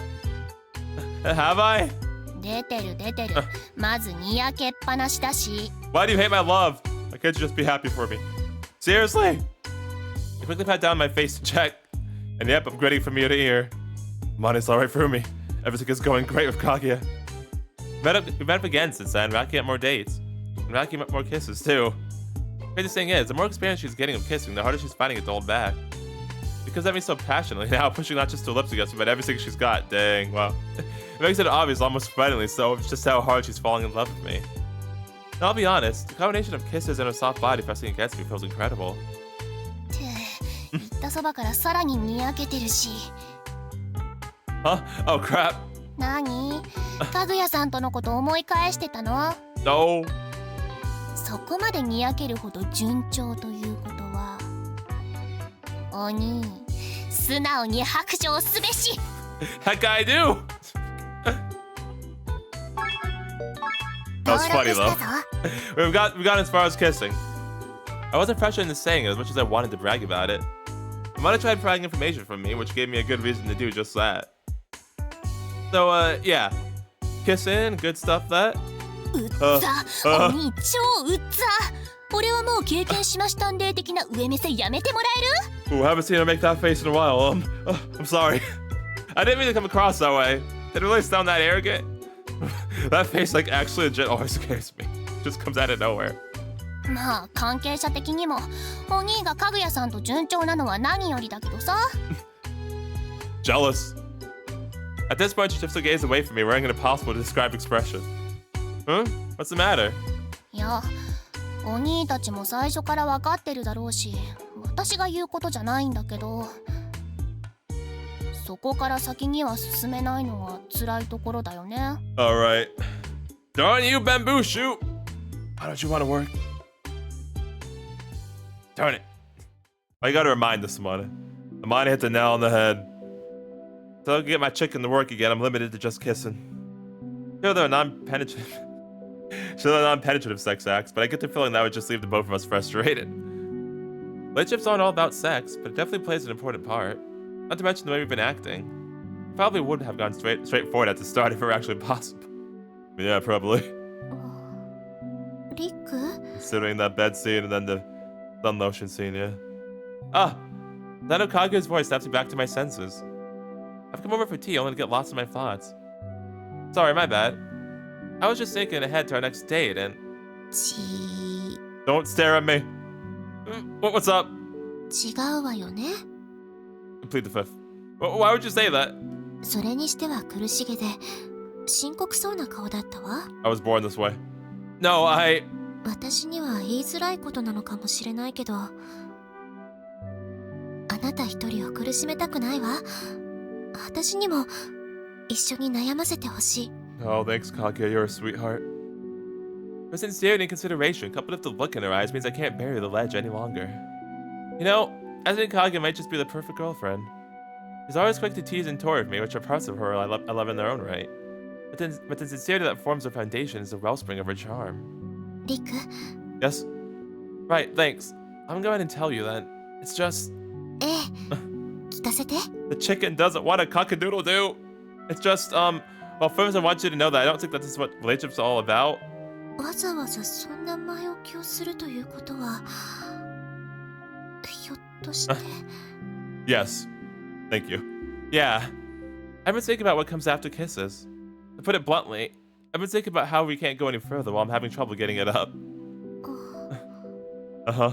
Have I? 出てる出てる。まずにやけっぱなしだし。 Why do you hate my love? Why can't you just be happy for me? Seriously? I quickly pat down my face to check. And yep, I'm grinning from ear to ear. Money's alright for me. Everything is going great with Kaguya. We met up again since then, racking up more dates. And racking up more kisses too. Crazy thing is, the more experience she's getting of kissing, the harder she's finding it to hold back. Because that means so passionately now, pushing not just her lips against me, but everything she's got. Dang, wow. It makes it obvious, almost frighteningly so, just how hard she's falling in love with me. And I'll be honest, the combination of kisses and her soft body pressing against me feels incredible. 言ったそばからさらににやけてるし。 Huh? Oh crap. 何？かぐやさんとのこと思い返してたの？ No. そこまでにやけるほど順調ということは、鬼、素直に白状すべし。 Heck, I do. That was funny though. We've got as far as kissing. I wasn't pressured into saying it as much as I wanted to brag about it. I might have tried prying information from me, which gave me a good reason to do just that. So, yeah. Kissing, good stuff that. うっざ、鬼超うっざ。俺はもう経験しましたんで的な上目線やめてもらえる？ Ooh, I haven't seen her make that face in a while. I'm sorry. I didn't mean to come across that way. Did it really sound that arrogant? That face, like, actually legit always scares me. Just comes out of nowhere. まあ関係者的にもお兄がかぐやさんと順調なのは何よりだけどさ。Jealous. At this point, she shifts her gaze away from me, wearing an impossible to describe expression. Huh? What's the matter? いや、お兄たちも最初から分かってるだろうし、私が言うことじゃないんだけど、そこから先には進めないのが辛いところだよね。Alright. Darn you, bamboo shoot! Why don't you want to work? Darn it. I gotta remind this Amana. Amana hit the nail on the head. So I can get my chicken to work again, I'm limited to just kissing. Sure, they're non-penetrative. Non-penetrative sex acts, but I get the feeling that would just leave the both of us frustrated. Relationships aren't all about sex, but it definitely plays an important part. Not to mention the way we've been acting. Probably wouldn't have gone straight forward at the start if it were actually possible. Yeah, probably. リク？ Considering that bed scene and then the sun lotion scene, yeah. Ah! That of Kaguya's voice snaps me back to my senses. I've come over for tea only to get lost in my thoughts. Sorry, my bad. I was just thinking ahead to our next date and... Don't stare at me. What's up? 違うわよね。 Plead the fifth. Why would you say that? それにしては苦しげで深刻そうな顔だったわ。 I was born this way. No, 私には言いづらいことなのかもしれないけど、あなた一人を苦しめたくないわ。私にも一緒に悩ませてほしい。 Oh, thanks, Kaguya. You're a sweetheart. Her sincerity and consideration, coupled with the look in her eyes, means I can't bury the ledge any longer. You know, I think Kaguya might just be the perfect girlfriend. She's always quick to tease and toy with me, which are parts of her I love in their own right. But the sincerity that forms her foundation is the wellspring of her charm. リク、 Yes? Right, thanks. I'm going to tell you then. It's just... ええ、聞かせて。 The chicken doesn't want a cock-a-doodle-doo. It's just, well, first I want you to know that I don't think that this is what relationships are all about. わざわざそんな前置きをするということは、ひょっとして。Yes. Thank you. Yeah. I've been thinking about what comes after kisses. To put it bluntly, I've been thinking about how we can't go any further while I'm having trouble getting it up. Uh-huh.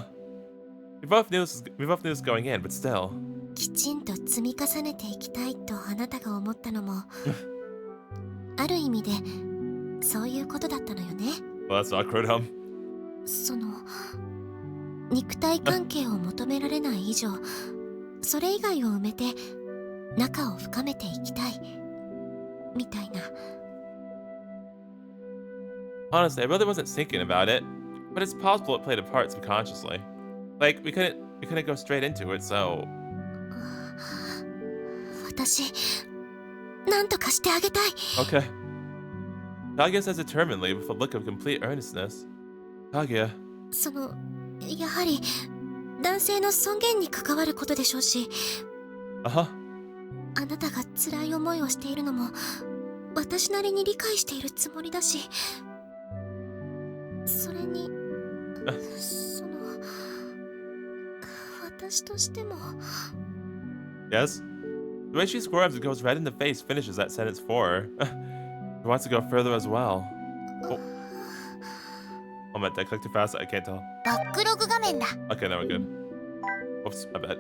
We both knew this going in, but still. きちんと積み重ねていきたいとあなたが思ったのもある意味でそういうことだったのよね。 Well, that's awkward, その肉体関係を求められない以上それ以外を埋めて仲を深めていきたいみたいな。 Honestly, I really wasn't thinking about it, but it's possible it played a part subconsciously. Like, we couldn't go straight into it, so... 私なんとかしてあげたい。 Okay. Kaguya says determinedly with a look of complete earnestness. Kaguya. そのやはり男性の尊厳に関わることでしょうし、 Uh-huh. あなたが辛い思いをしているのも私なりに理解しているつもりだし、それにその私としても。 Yes? The way she squirms and goes red in the face finishes that sentence for her. She wants to go further as well. Oh. Oh man, did I click too fast? I can't tell. ロックログ画面だ。 Okay, now we're good. Whoops, my bad.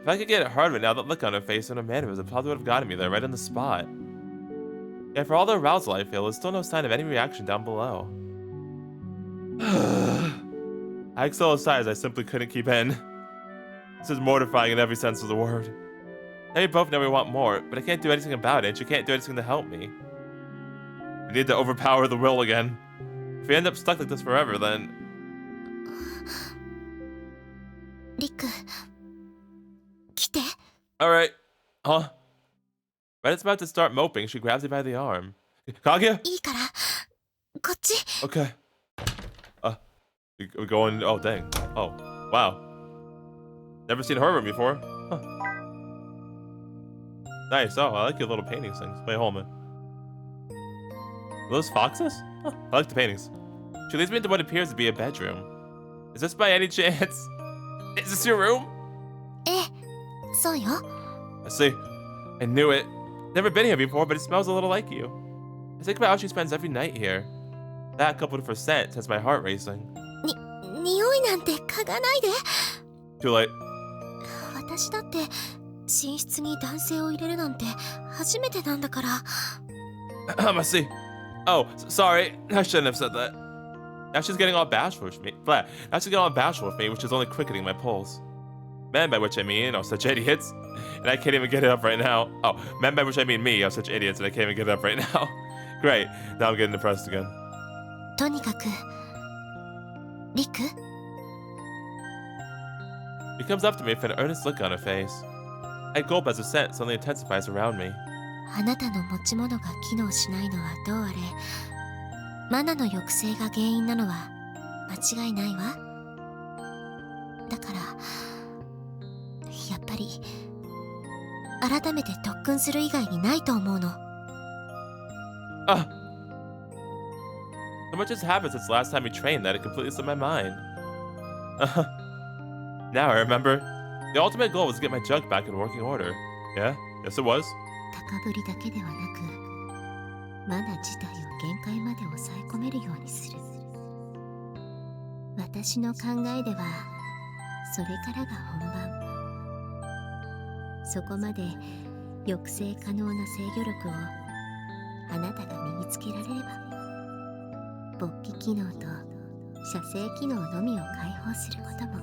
If I could get it hard right now, that look on her face and her mannerism probably would have gotten me there right on the spot. Yeah, for all the arousal I feel, there's still no sign of any reaction down below. I exhale a sigh as I simply couldn't keep in. This is mortifying in every sense of the word. Now we both know we want more, but I can't do anything about it, and she can't do anything to help me. We need to overpower the will again. If we end up stuck like this forever, then... リク、来て。 Alright. Huh? Right as about to start moping, she grabs me by the arm. Kaguya? いいからこっち。 Okay. We're going... Oh, dang. Oh, wow. Never seen her room before. Huh. Nice. Oh, I like your little paintings things. Wait, hold on. Are those foxes? Huh. I like the paintings. She leads me into what appears to be a bedroom. Is this by any chance? Is this your room? ええ、そうよ。 I see. I knew it. Never been here before, but it smells a little like you. I think about how she spends every night here. That coupled with her scent sends my heart racing. 匂いなんて嗅がないで。 Too late. 私だって寝室に男性を入れるなんて初めてなんだから。 I see. Oh, sorry. I shouldn't have said that. Now she's getting all bashful with me. Now she's getting all bashful with me, which is only quickening my pulse. Men, by which I mean, are such idiots. And I can't even get it up right now. Oh, men, by which I mean me, are such idiots, and I can't even get it up right now. Great. Now I'm getting depressed again. とにかくリク。 She comes up to me with an earnest look on her face. I gulp as the scent suddenly intensifies around me. あなたの持ち物が機能しないのはどうあれ、マナの抑制が原因なのは間違いないわ。だからやっぱり改めて特訓する以外にないと思うの。 So much has happened since the last time we trained that it completely slipped my mind. Now I remember. The ultimate goal was to get my jug back in working order. Yeah? Yes, it was. 高ぶりだけではなく、マナ自体を限界まで抑え込めるようにする。私の考えではそれからが本番。そこまで抑制可能な制御力をあなたが身につけられれば、勃起機能と射精機能のみを解放することも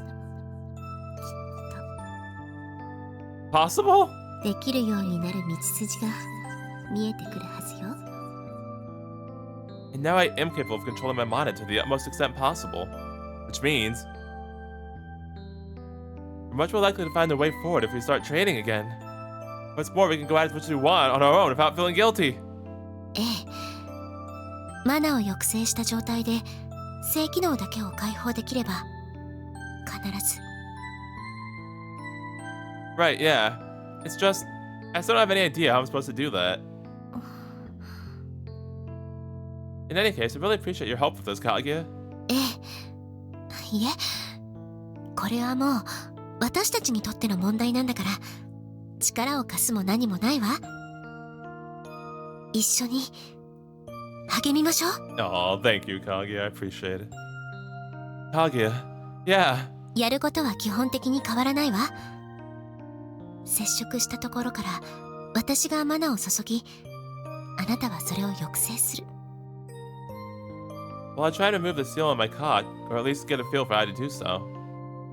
Possible? できるようになる道筋が見えてくるはずよ。 And now I am capable of controlling my mana to the utmost extent possible. Which means... we're much more likely to find a way forward if we start training again. What's more, we can go at as much as we want on our own without feeling guilty. ええ。マナを抑制した状態で性機能だけを解放できれば必ず。Right, yeah. It's just, I still don't have any idea how I'm supposed to do that. In any case, I really appreciate your help with this, Kaguya. ええ。いえ、これはもう私たちにとっての問題なんだから力を貸すも何もないわ。一緒に励みましょう。 Oh, thank you, Kaguya. I appreciate it. Kaguya, yeah. やることは基本的に変わらないわ。接触したところから私がマナを注ぎ、あなたはそれを抑制する。 Well, I try to remove the seal on my cock, or at least get a feel for how to do so.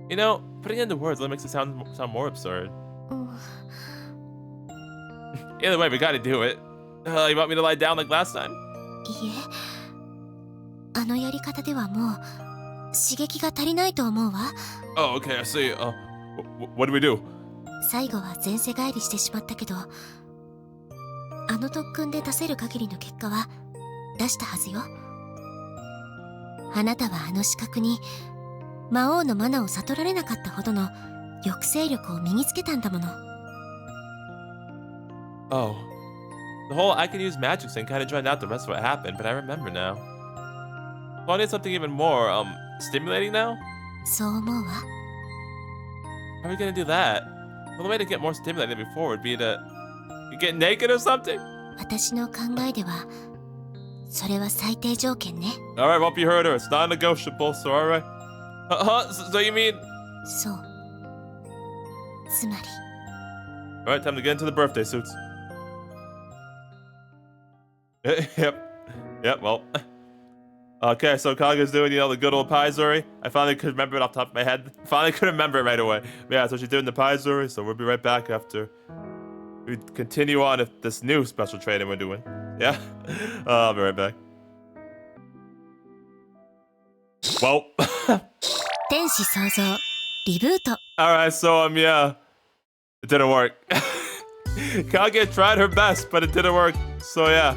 You know, putting it into words only makes it sound more absurd. Either way, we gotta do it. You want me to lie down like last time? いえ、あのやり方ではもう刺激が足りないと思うわ。 Oh, okay, I see. What do we do? 最後は前世返りしてしまったけど、あの特訓で出せる限りの結果は出したはずよ。あなたはあの資格に魔王のマナを悟られなかったほどの抑制力を身につけたんだもの。 Oh. The whole I can use magic thing kind of drowned out the rest of what happened, but I remember now. So I need something even more, stimulating now? そう思うわ。 How are we gonna do that? Well, the way to get more stimulating before would be to get naked or something? 私の考えではそれは最低条件ね。 Alright, well, you heard her. It's non-negotiable, so alright. So you mean... そう。つまり Alright, time to get into the birthday suits. Yep, well. Okay, so Kaguya's doing, the good old Paizuri. I finally could remember it off the top of my head. Finally could remember it right away. But yeah, so she's doing the Paizuri, so we'll be right back after we continue on with this new special training we're doing. Yeah? I'll be right back. Well. 天使創造リブート。 Alright, so, yeah. It didn't work. Kaguya tried her best, but it didn't work. So, yeah.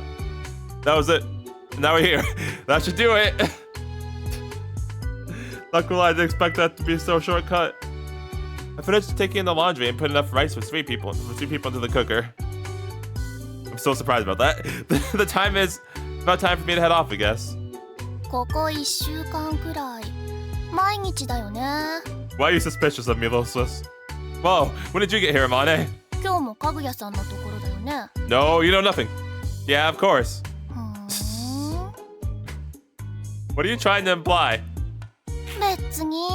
That was it. Now we're here. That should do it. Not gonna lie, I didn't expect that to be so shortcut. I finished taking in the laundry and put enough rice for three people into the cooker. I'm so surprised about that. The time is about time for me to head off, I guess. ここ1週間くらい毎日だよね。 Why are you suspicious of me, little Swiss? Whoa, when did you get here, Amane? 今日もかぐやさんのところだよね。 No, you know nothing. Yeah, of course. ふーん What are you trying to imply? 別に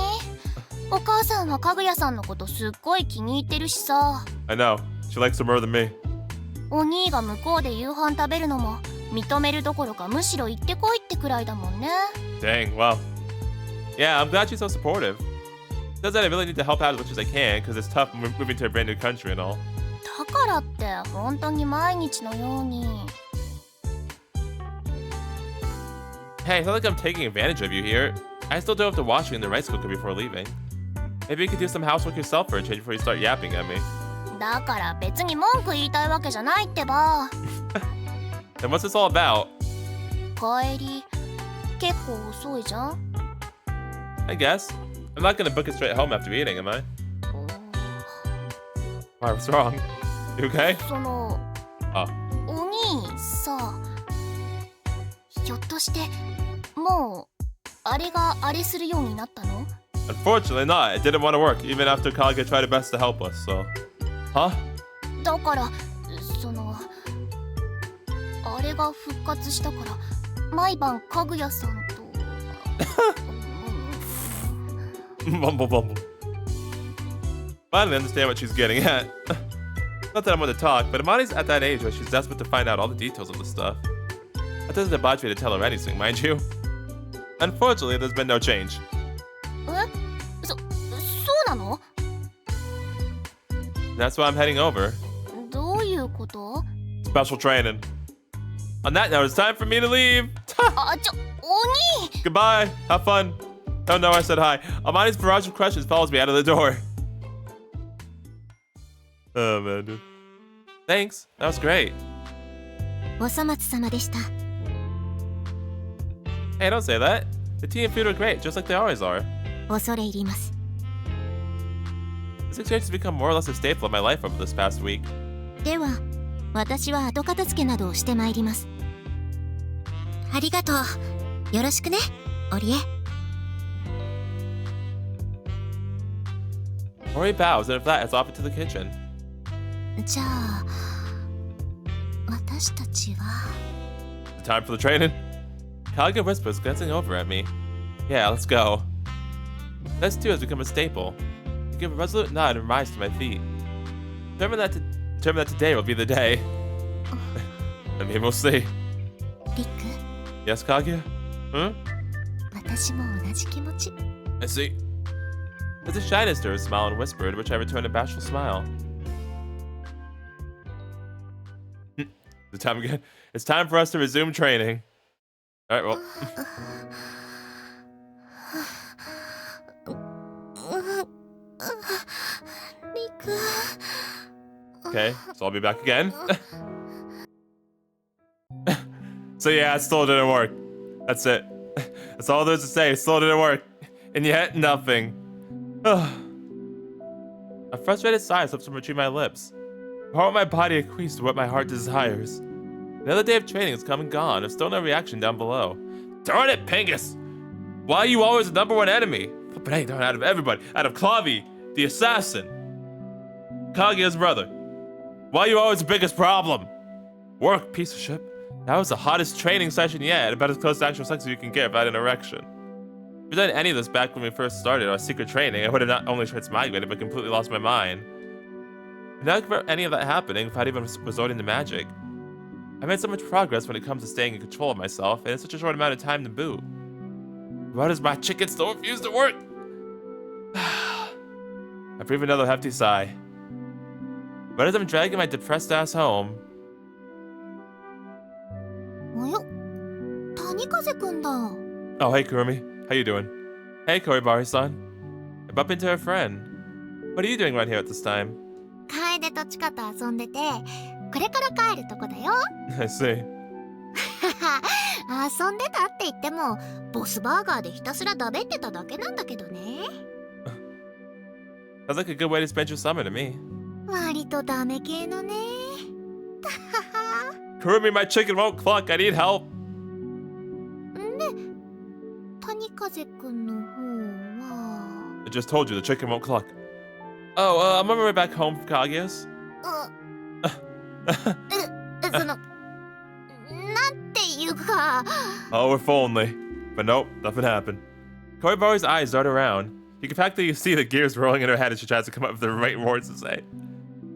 お母さんはかぐやさんのことすっごい気に入ってるしさ。 I know. She likes her more than me. お兄が向こうで夕飯食べるのも認めるどころかむしろ行ってこいってくらいだもんね。 Dang, well. Yeah, I'm glad she's so supportive. Does that I really need to help out as much as I can, because it's tough moving to a brand new country and all. だからって本当に毎日のように。 Hey, it's not like I'm taking advantage of you here. I still do have to wash you in the rice cooker before leaving. Maybe you could do some housework yourself for a change before you start yapping at me. だから別に文句言いたいわけじゃないってば。 Then what's this all about? 帰り結構遅いじゃん。 I guess. I'm not gonna book it straight home after eating, am I? Why, what's wrong? You okay? そのあお兄さ、ひょっとしてもうあれがあれするようになったの？ Unfortunately not. It didn't want to work, even after Kaguya tried her best to help us, so... Huh? だからそのあれが復活したから毎晩かぐやさんとMumble bumble. Finally understand what she's getting at. Not that I'm going to talk, but Amani's at that age where she's desperate to find out all the details of the stuff. That doesn't oblige me to tell her anything, mind you. Unfortunately, there's been no change. そうなの？ That's why I'm heading over. どういうこと？ Special training. On that note, it's time for me to leave. あ、お兄！ Goodbye. Have fun. Oh no, I said hi. Amani's barrage of questions follows me out of the door. Oh man, dude. Thanks. That was great. お粗末様でした。 Hey, don't say that. The tea and food are great, just like they always are. 恐れ入ります。 This experience has become more or less a staple of my life over this past week. では、私は後片付けなどをしてまいります。ありがとう。よろしくね、オリエ。 Ori bows, and if that, it's off into the kitchen. じゃあ、私たちは。 The time for the training? Kaguya whispers, glancing over at me. Yeah, let's go. This too has become a staple. I give a resolute nod and rise to my feet. Determined that today will be the day. I mean, we'll see. リク、 Yes, Kaguya? Hmm? 私も同じ気持ち。 I see. There's a shyness to her smile and whispered, which I returned a bashful smile. The time again. It's time for us to resume training. Alright, well. Okay, so I'll be back again. So yeah, it still didn't work. That's it. That's all there's to say. It still didn't work. And yet, nothing. A frustrated sigh slips from between my lips. The part of my body acquiesced to what my heart desires. Another day of training has come and gone. There's still no reaction down below. Darn it, Pingus! Why are you always the #1 enemy? But hey, darn, out of everybody. Out of Clavi, the assassin. Kaguya's brother. Why are you always the biggest problem? Work, piece of shit. That was the hottest training session yet. About as close to actual sex as you can get without an erection. If I'd done any of this back when we first started our secret training, I would have not only transmigrated, but completely lost my mind. And not for any of that happening without even resorting to magic. I made so much progress when it comes to staying in control of myself, and in such a short amount of time to boot. Why does my chicken still refuse to work? I breathe another hefty sigh. But as I'm dragging my depressed ass home... およ、谷風くんだ。 Oh, hey, Kurumi. How you doing? Hey, Koribari-san. I bump into her friend. What are you doing right here at this time? 楓とチカと遊んでて、これから帰るとこだよ。I see. 遊んでたって言っても、ボスバーガーでひたすらだべってただけなんだけどね。Sounds like a good way to spend your summer to me. 割とダメ系のね。Kurumi, my chicken won't cluck. I need help. で、谷風くんの方は。 I just told you the chicken won't cluck. Oh, I'm on my way back home from Kaguya's. その、なんていうか。 Oh, if only. But nope, nothing happened. Koribari's eyes dart around. You can practically see the gears rolling in her head as she tries to come up with the right words to say.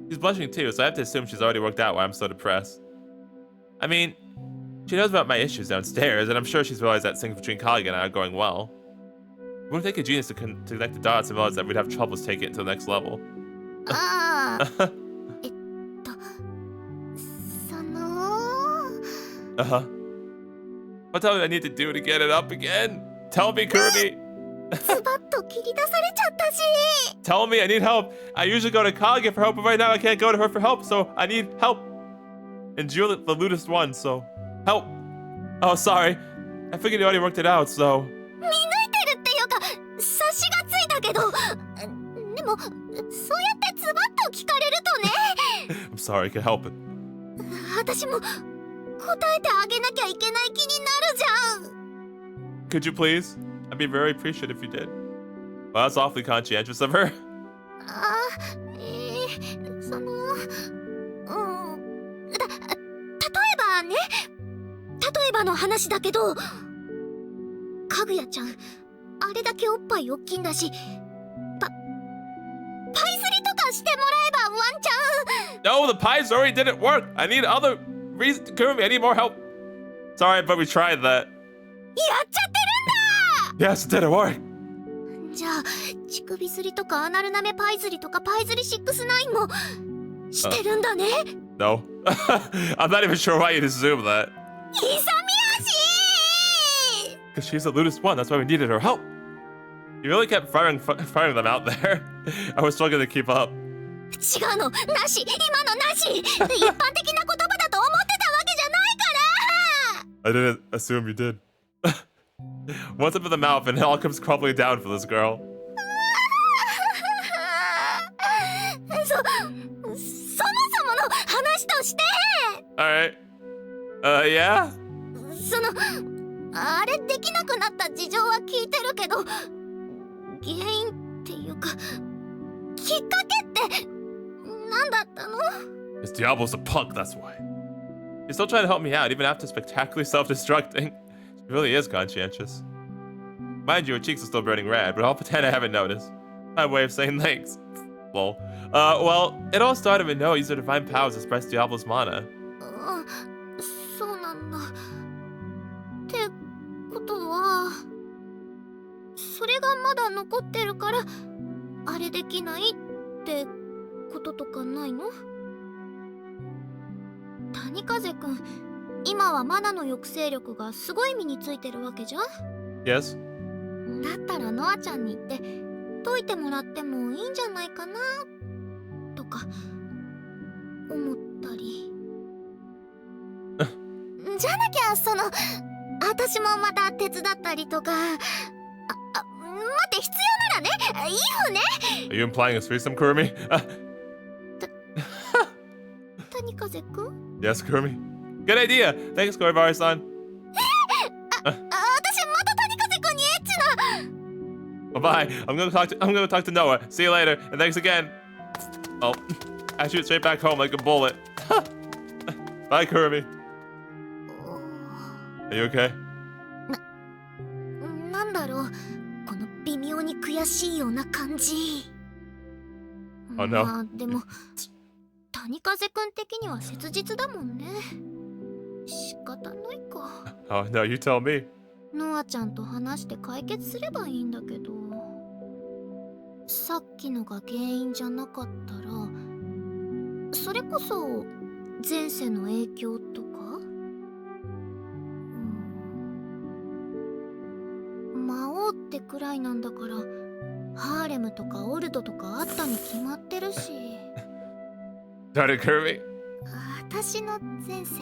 She's blushing too, so I have to assume she's already worked out why I'm so depressed. I mean, she knows about my issues downstairs, and I'm sure she's realized that things between Kaguya and I are going well. It wouldn't take a genius to connect the dots and realize that we'd have troubles taking it to the next level. ああ。その。Uh-huh. What tell me I need to do to get it up again? Tell me, Kirby! ズバッと切り出されちゃったし。 Tell me I need help. I usually go to Kaguya for help, but right now I can't go to her for help, so I need help. And you're the lewdest one, so help. Oh, sorry. I figured you already worked it out, so. 見抜いてるっていうか、察しがついたけど、でも、そうやってズバッと聞かれるとね。 I'm sorry, I can't help it. 私も答えてあげなきゃいけない気になるじゃん。 Could you please? I'd be very appreciative if you did. Well, that's awfully conscientious of her. あ、その、例えばね、例えばの話だけど、かぐやちゃん、あれだけおっぱい大きいんだし、パイ釣りとかしてもらえばワンチャン。 No, the pie story didn't work. I need other reasons. Kirby, I need more help. Sorry, but we tried that. やっちゃってるんだ。 Yes, it didn't work. じゃあ、乳首釣りとかアナルナメパイ釣りとかパイ釣り69もしてるんだね。No. I'm not even sure why you'd assume that. 勇み足。 Because she's the lewdest one, that's why we needed her help. You really kept firing them out there. I was struggling to keep up. 違うの、なし、今のなし。一般的な言葉だと思ってたわけじゃないから。 I didn't assume you did. One tip of the mouth and it all comes crumbling down for this girl. そもそもの話として、 Alright. Yeah? そのあれできなくなった事情は聞いてるけど、原因っていうかきっかけって何だったの？ This Diablo's a punk, that's why. He's still trying to help me out, even after spectacularly self-destructing. She really is conscientious. Mind you, her cheeks are still burning red, but I'll pretend I haven't noticed. My way of saying thanks. Lol. Well, it all started when Noah used her divine powers to suppress Diablo's mana. そうなんだ。ってことは、それがまだ残ってるからあれできないってこととかないの？谷風くん、今はマナの抑制力がすごい身についてるわけじゃん？ Yes? だったらノアちゃんに言って解いてもらってもいいんじゃないかなとか思ったり。じゃなきゃ私もまた手伝ったりとか。待って、必要ならね、いいよね。 Are you implying a threesome, Kurumi? 谷風くん？ Yes, Kurumi. Good idea! Thanks, Koribari-san. 私また谷風くんにエッチな。 Bye-bye. I'm gonna talk to Noah. See you later, and thanks again. Oh, I shoot straight back home like a bullet. Bye, Kurumi. Are you okay? なんだろう、この微妙に悔しいような感じ。 Oh, no. まあでも谷風くん的には切実だもんね。仕方ないか。 Oh, no, you tell me. ノアちゃんと話して解決すればいいんだけど、さっきのが原因じゃなかったら、それこそ前世の影響とか？魔王ってくらいなんだからハーレムとかオルドとかあったに決まってるし。Darn it, Kurumi. 私の前世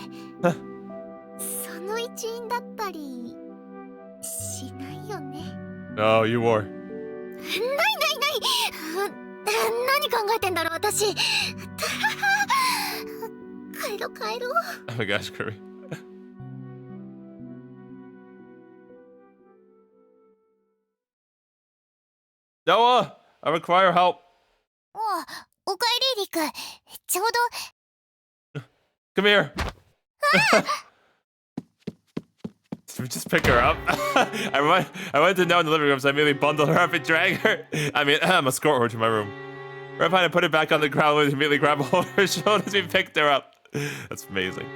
その一員だったりしないよね。 No, you were. ない何考えてんだろう私。帰ろう。 Oh my gosh, Kurumi. Noah, I require help. おかえりリク。ちょうど Come here. Should we just pick her up? I went to Noah in the living room, so I immediately bundled her up and dragged her. I mean, escort her to my room. Right behind, I put her back on the ground and immediately grabbed a hold of her shoulders as we picked her up. That's amazing.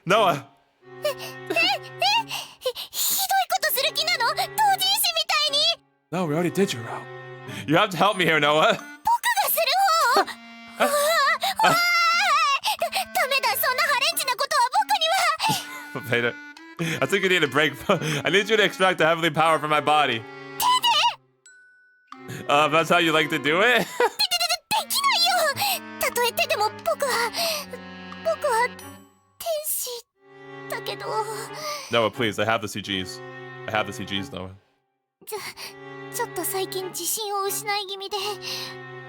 Noah! ひどいことする気なの？同人誌みたいに。 No, we already did your route. You have to help me here, Noah. 僕がする方。ダメだ、そんなハレンチなことは僕には。Veda, I think you need a break. I need you to extract the heavenly power from my body. That's how you like to do it? できないよ。たとえ手でも僕は天使だけど。 Noah, please, I have the CGs. I have the CGs, Noah. ちょっと最近自信を失い気味で、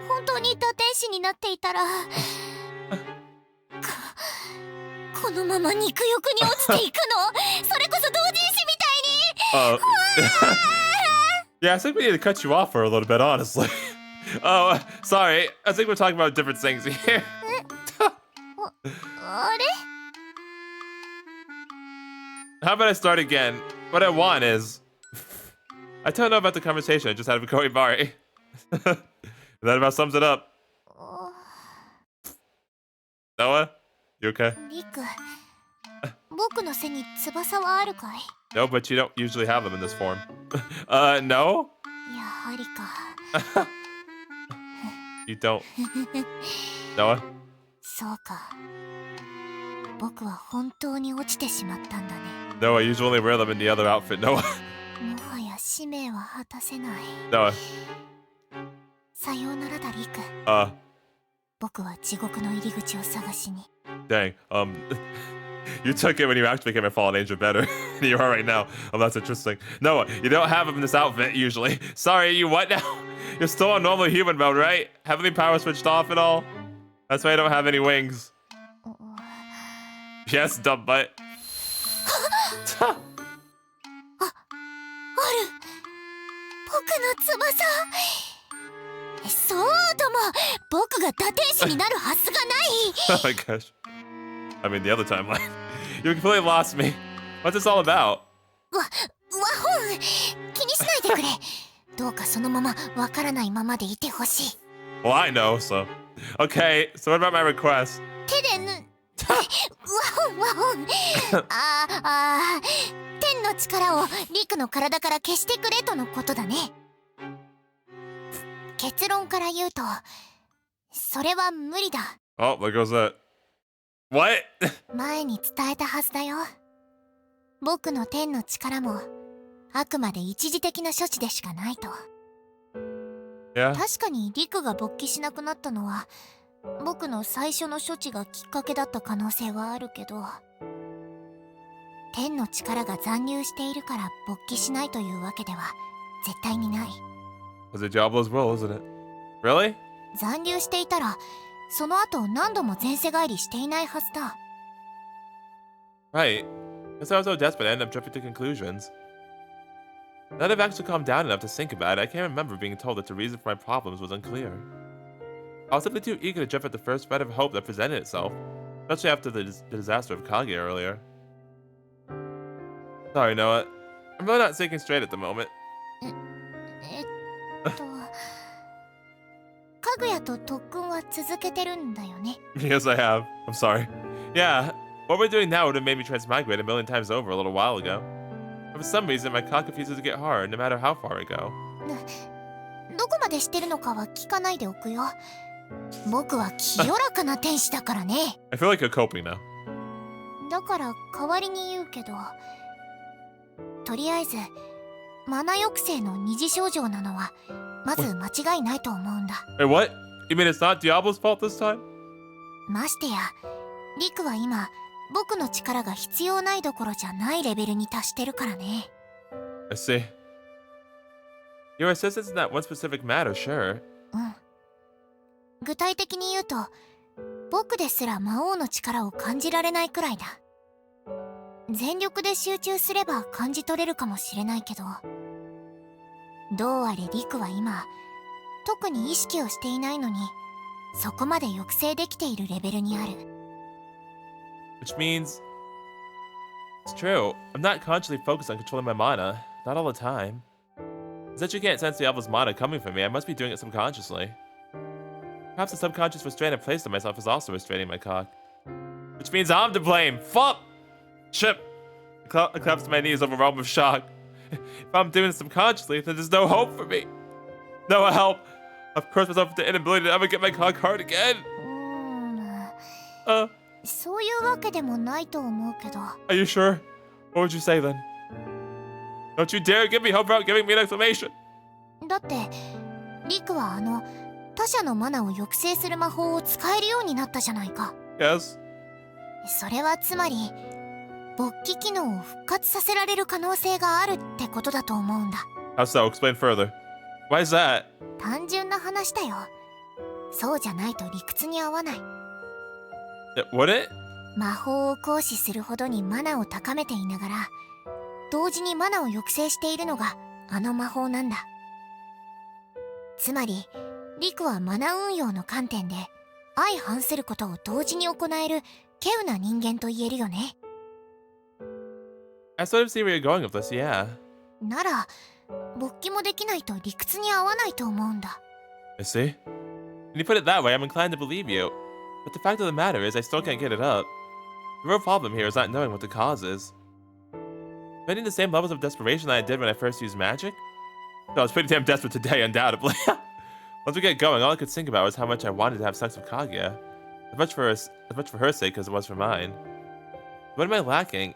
本当に堕天使になっていたらこのまま肉欲に落ちていくの？それこそ同人誌みたいに。Yeah, I think we need to cut you off for a little bit, honestly. Oh, sorry. I think we're talking about different things here. あれ？ How about I start again? What I want is... I don't know about the conversation I just had with Koibari. That about sums it up. Noah? You okay? リク、僕の背に翼はあるかい？ No, but you don't usually have them in this form. No? やはりか。You don't. Noah? そうか。僕は本当に落ちてしまったんだね。 No, I usually wear them in the other outfit, Noah. もはや使命は果たせない。 Noah. さようならだ、リク。僕は地獄の入り口を探しに。 Dang. You took it when you actually became a fallen angel better than you are right now. Oh, that's interesting. No, you don't have him in this outfit usually. Sorry, you what now? You're still on normal human mode, right? Heavenly power switched off and all. That's why you don't have any wings. Yes, dumb butt. ある。僕の翼。そうとも、僕が打天使になるはずがない。 Oh my gosh. I mean, the other timeline. You completely lost me. What's this all about? 和本、気にしないでくれ。どうかそのままわからないままでいてほしい。 Well, I know, so. Okay, so what about my request? 手で和本。天の力をリクの体から消してくれとのことだね。結論から言うと、それは無理だ。 Oh, there goes that. What? 前に伝えたはずだよ。僕の天の力もあくまで一時的な処置でしかないと。 Yeah. 確かにリクが勃起しなくなったのは僕の最初の処置がきっかけだった可能性はあるけど、天の力が残留しているから勃起しないというわけでは絶対にない。 It's a Diablo's will, isn't it? Really? 残留していたらその後何度も前世返りしていないはずだ。 Right. Guess I was so desperate I ended up jumping to conclusions. Now that I've actually calmed down enough to think about it, I can't remember being told that the reason for my problems was unclear. I was simply too eager to jump at the first spread of hope that presented itself, especially after the disaster of Kaguya earlier. Sorry, Noah. I'm really not thinking straight at the moment. かぐやと特訓は続けてるんだよね。 Yes, I have. I'm sorry. Yeah, what we're doing now would have made me transmigrate a million times over a little while ago. But for some reason, my cock refuses to get hard, no matter how far I go. どこまでしてるのかは聞かないでおくよ。僕は清らかな天使だからね。 I feel like you're coping now. だから代わりに言うけど、とりあえずマナ抑制の二次症状なのはまず間違いないと思うんだ。 Wait, what? You mean it's not Diablo's fault this time? ましてやリクは今僕の力が必要ないどころじゃないレベルに達してるからね。 I see. Your assistance in that one specific matter, sure. うん。具体的に言うと、僕ですら魔王の力を感じられないくらいだ。全力で集中すれば感じ取れるかもしれないけど、どうあれリクは今特に意識をしていないのにそこまで抑制できているレベルにある。 Which means... It's true. I'm not consciously focused on controlling my mana. Not all the time. Since you can't sense Diablo's mana coming from me, I must be doing it subconsciously. Perhaps the subconscious restraint I placed on myself is also restraining my cock. Which means I'm to blame. Fuck! Chip! I collapsed to my knees, overwhelmed with shock. If I'm doing it subconsciously, then there's no hope for me. No help. I've cursed myself with the inability to ever get my cock hard again. そういうわけでもないと思うけど。 Are you sure? What would you say then? Don't you dare give me hope without giving me an explanation. だってリクは他者のマナを抑制する魔法を使えるようになったじゃないか。 Yes. それはつまり勃起機能を復活させられる可能性があるってことだと思うんだ。 How so? Explain further. Why is that? 単純な話だよ。そうじゃないと理屈に合わない。 Would it? 魔法を行使するほどにマナを高めていながら同時にマナを抑制しているのがあの魔法なんだ。つまりリクはマナ運用の観点で相反することを同時に行える稀有な人間と言えるよね。 I sort of see where you're going with this, yeah. なら勃起もできないと理屈に合わないと思うんだ。 I see. When you put it that way, I'm inclined to believe you. But the fact of the matter is I still can't get it up. The real problem here is not knowing what the cause is. Spending the same levels of desperation that I did when I first used magic? No, I was pretty damn desperate today, undoubtedly. Once we get going, all I could think about was how much I wanted to have sex with Kaguya. As much for her sake as it was for mine. What am I lacking?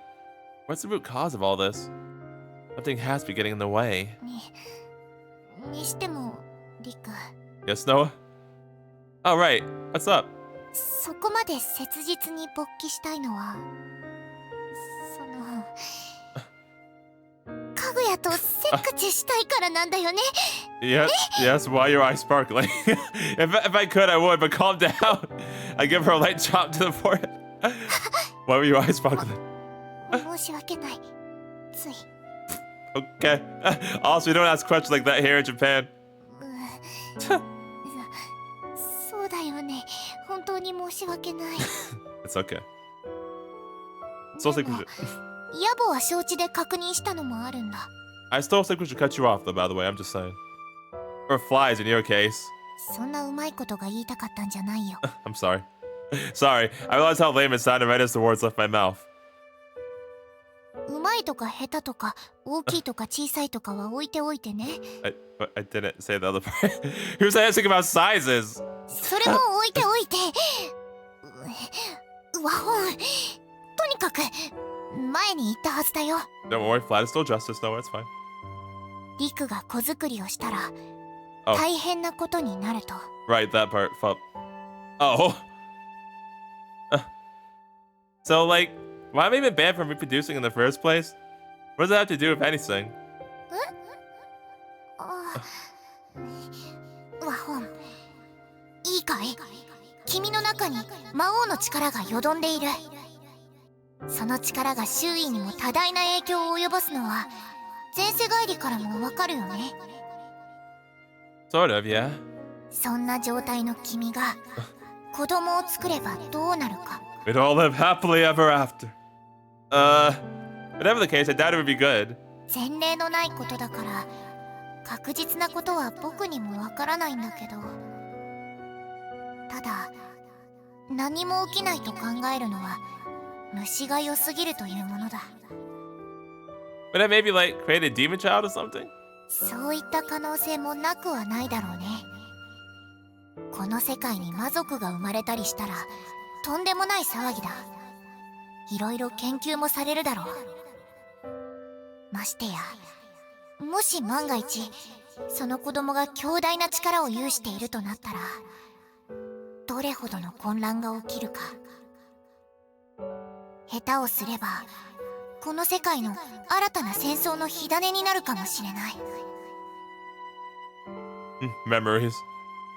What's the root cause of all this? Something has to be getting in the way. にしてもリク。 Yes, Noah? Oh, right. What's up? そこまで切実に勃起したいのはかぐやとセックスしたいからなんだよね。 Yes, yes, why your eyes sparkling? if I could, I would, but calm down. I give her a light chop to the forehead. Why were your eyes sparkling? 申し訳ない。つい。Okay. Also, we don't ask questions like that here in Japan. そうだよね。本当に申し訳ない。It's okay. Still think we should. 野暮は承知で確認したのもあるんだ。I still think we should cut you off, though, by the way. I'm just saying. Or flies in your case. そんなうまいことが言いたかったんじゃないよ。I'm sorry. Sorry. I realized how lame it sounded right as the words left my mouth. うまいとか下手とか大きいとか小さいとかは置いておいてね。I didn't say the other part. He was asking about sizes. それも置いておいて。和本。とにかく前に言ったはずだよ。Don't worry, flat is still justice. No, it's fine. リクが子作りをしたら Oh. 大変なことになると。Right, that part. Oh. So, like, why am I even banned from reproducing in the first place? What does that have to do with anything? 和本。いいかい？君の中に魔王の力がよどんでいる。その力が周囲にも多大な影響を及ぼすのは前世帰りからもわかるよね。Sort of, yeah. そんな状態の君が子供を作ればどうなるか。We'd all live happily ever after. Whatever the case, I doubt it would be good. 前例のないことだから確実なことは僕にもわからないんだけど、ただ何も起きないと考えるのは虫が良すぎるというものだ。 Would I maybe, like, create a demon child or something? そういった可能性もなくはないだろうね。この世界に魔族が生まれたりしたらとんでもない騒ぎだ。いろいろ研究もされるだろう。ましてやもし万が一その子供が強大な力を有しているとなったらどれほどの混乱が起きるか。下手をすればこの世界の新たな戦争の火種になるかもしれない。Memories.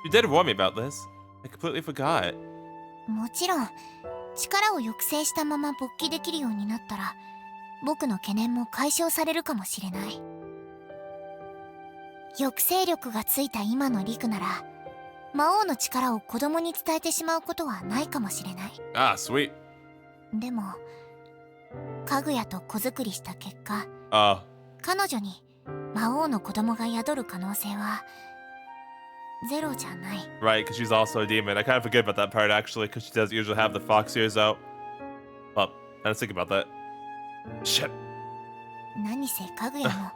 You did warn me about this. I completely forgot. もちろん力を抑制したまま勃起できるようになったら僕の懸念も解消されるかもしれない。抑制力がついた今のリクなら魔王の力を子供に伝えてしまうことはないかもしれない。 Ah, sweet. でもかぐやと子作りした結果、 彼女に魔王の子供が宿る可能性はゼロじゃない。 Right, because she's also a demon. I kind of forget about that part, actually, because she does usually have the fox ears out. Well, I was thinking about that. Shit. 何せかぐやも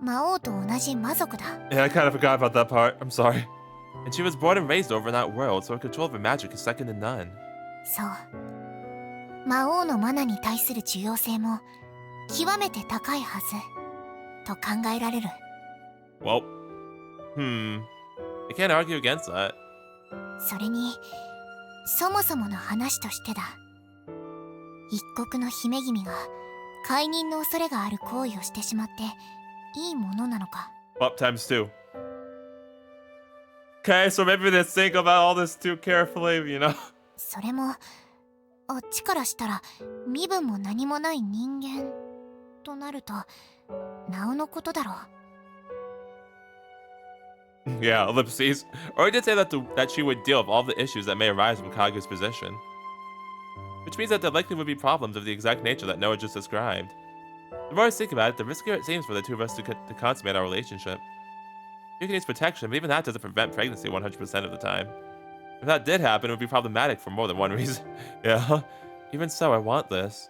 魔王と同じ魔族だ。 Yeah, I kind of forgot about that part. I'm sorry. And she was born and raised over in that world, so her control of her magic is second to none. そう。魔王のマナに対する重要性も極めて高いはずと考えられる。 Well, I can't argue against that. それにそもそもの話としてだ。一国の姫君が解任の恐れがある行為をしてしまっていいものなのか。 Well, times two. Okay, so maybe they think about all this too carefully, you know? それもあっちからしたら身分も何もない人間となるとなおのことだろう。 Yeah, ellipses. Or he did say that she would deal with all the issues that may arise from Kaguya's position. Which means that there likely would be problems of the exact nature that Noah just described. The more I think about it, the riskier it seems for the two of us to consummate our relationship. You can use protection, but even that doesn't prevent pregnancy 100% of the time. If that did happen, it would be problematic for more than one reason. Yeah, even so, I want this.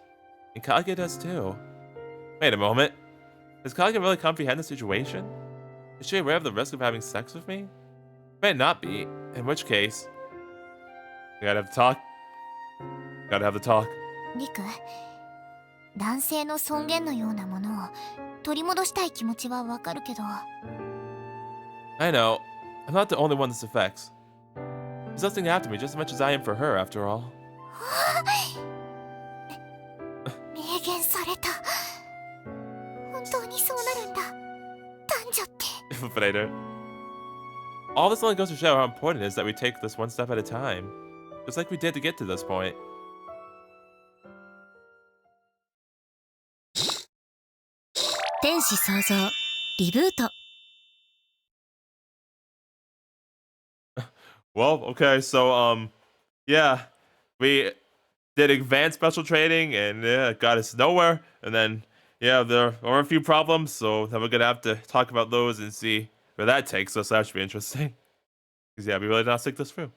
And Kaguya does too. Wait a moment. Does Kaguya really comprehend the situation? Is she aware of the risk of having sex with me? It may not be, in which case... We gotta have the talk. Gotta have the talk. リク、男性の尊厳のようなものを取り戻したい気持ちはわかるけど。 I know. I'm not the only one this affects. She's listening after me just as much as I am for her, after all. 明言された。本当にそうなるんだ。男女って。Infiltrator. All this only goes to show how important it is that we take this one step at a time. Just like we did to get to this point. Well, okay, so, yeah, we did advanced special training, and yeah, it got us nowhere, and then, yeah, there are a few problems, so then we're gonna have to talk about those and see where that takes us. That should be interesting. Because, yeah, we really did not stick this through.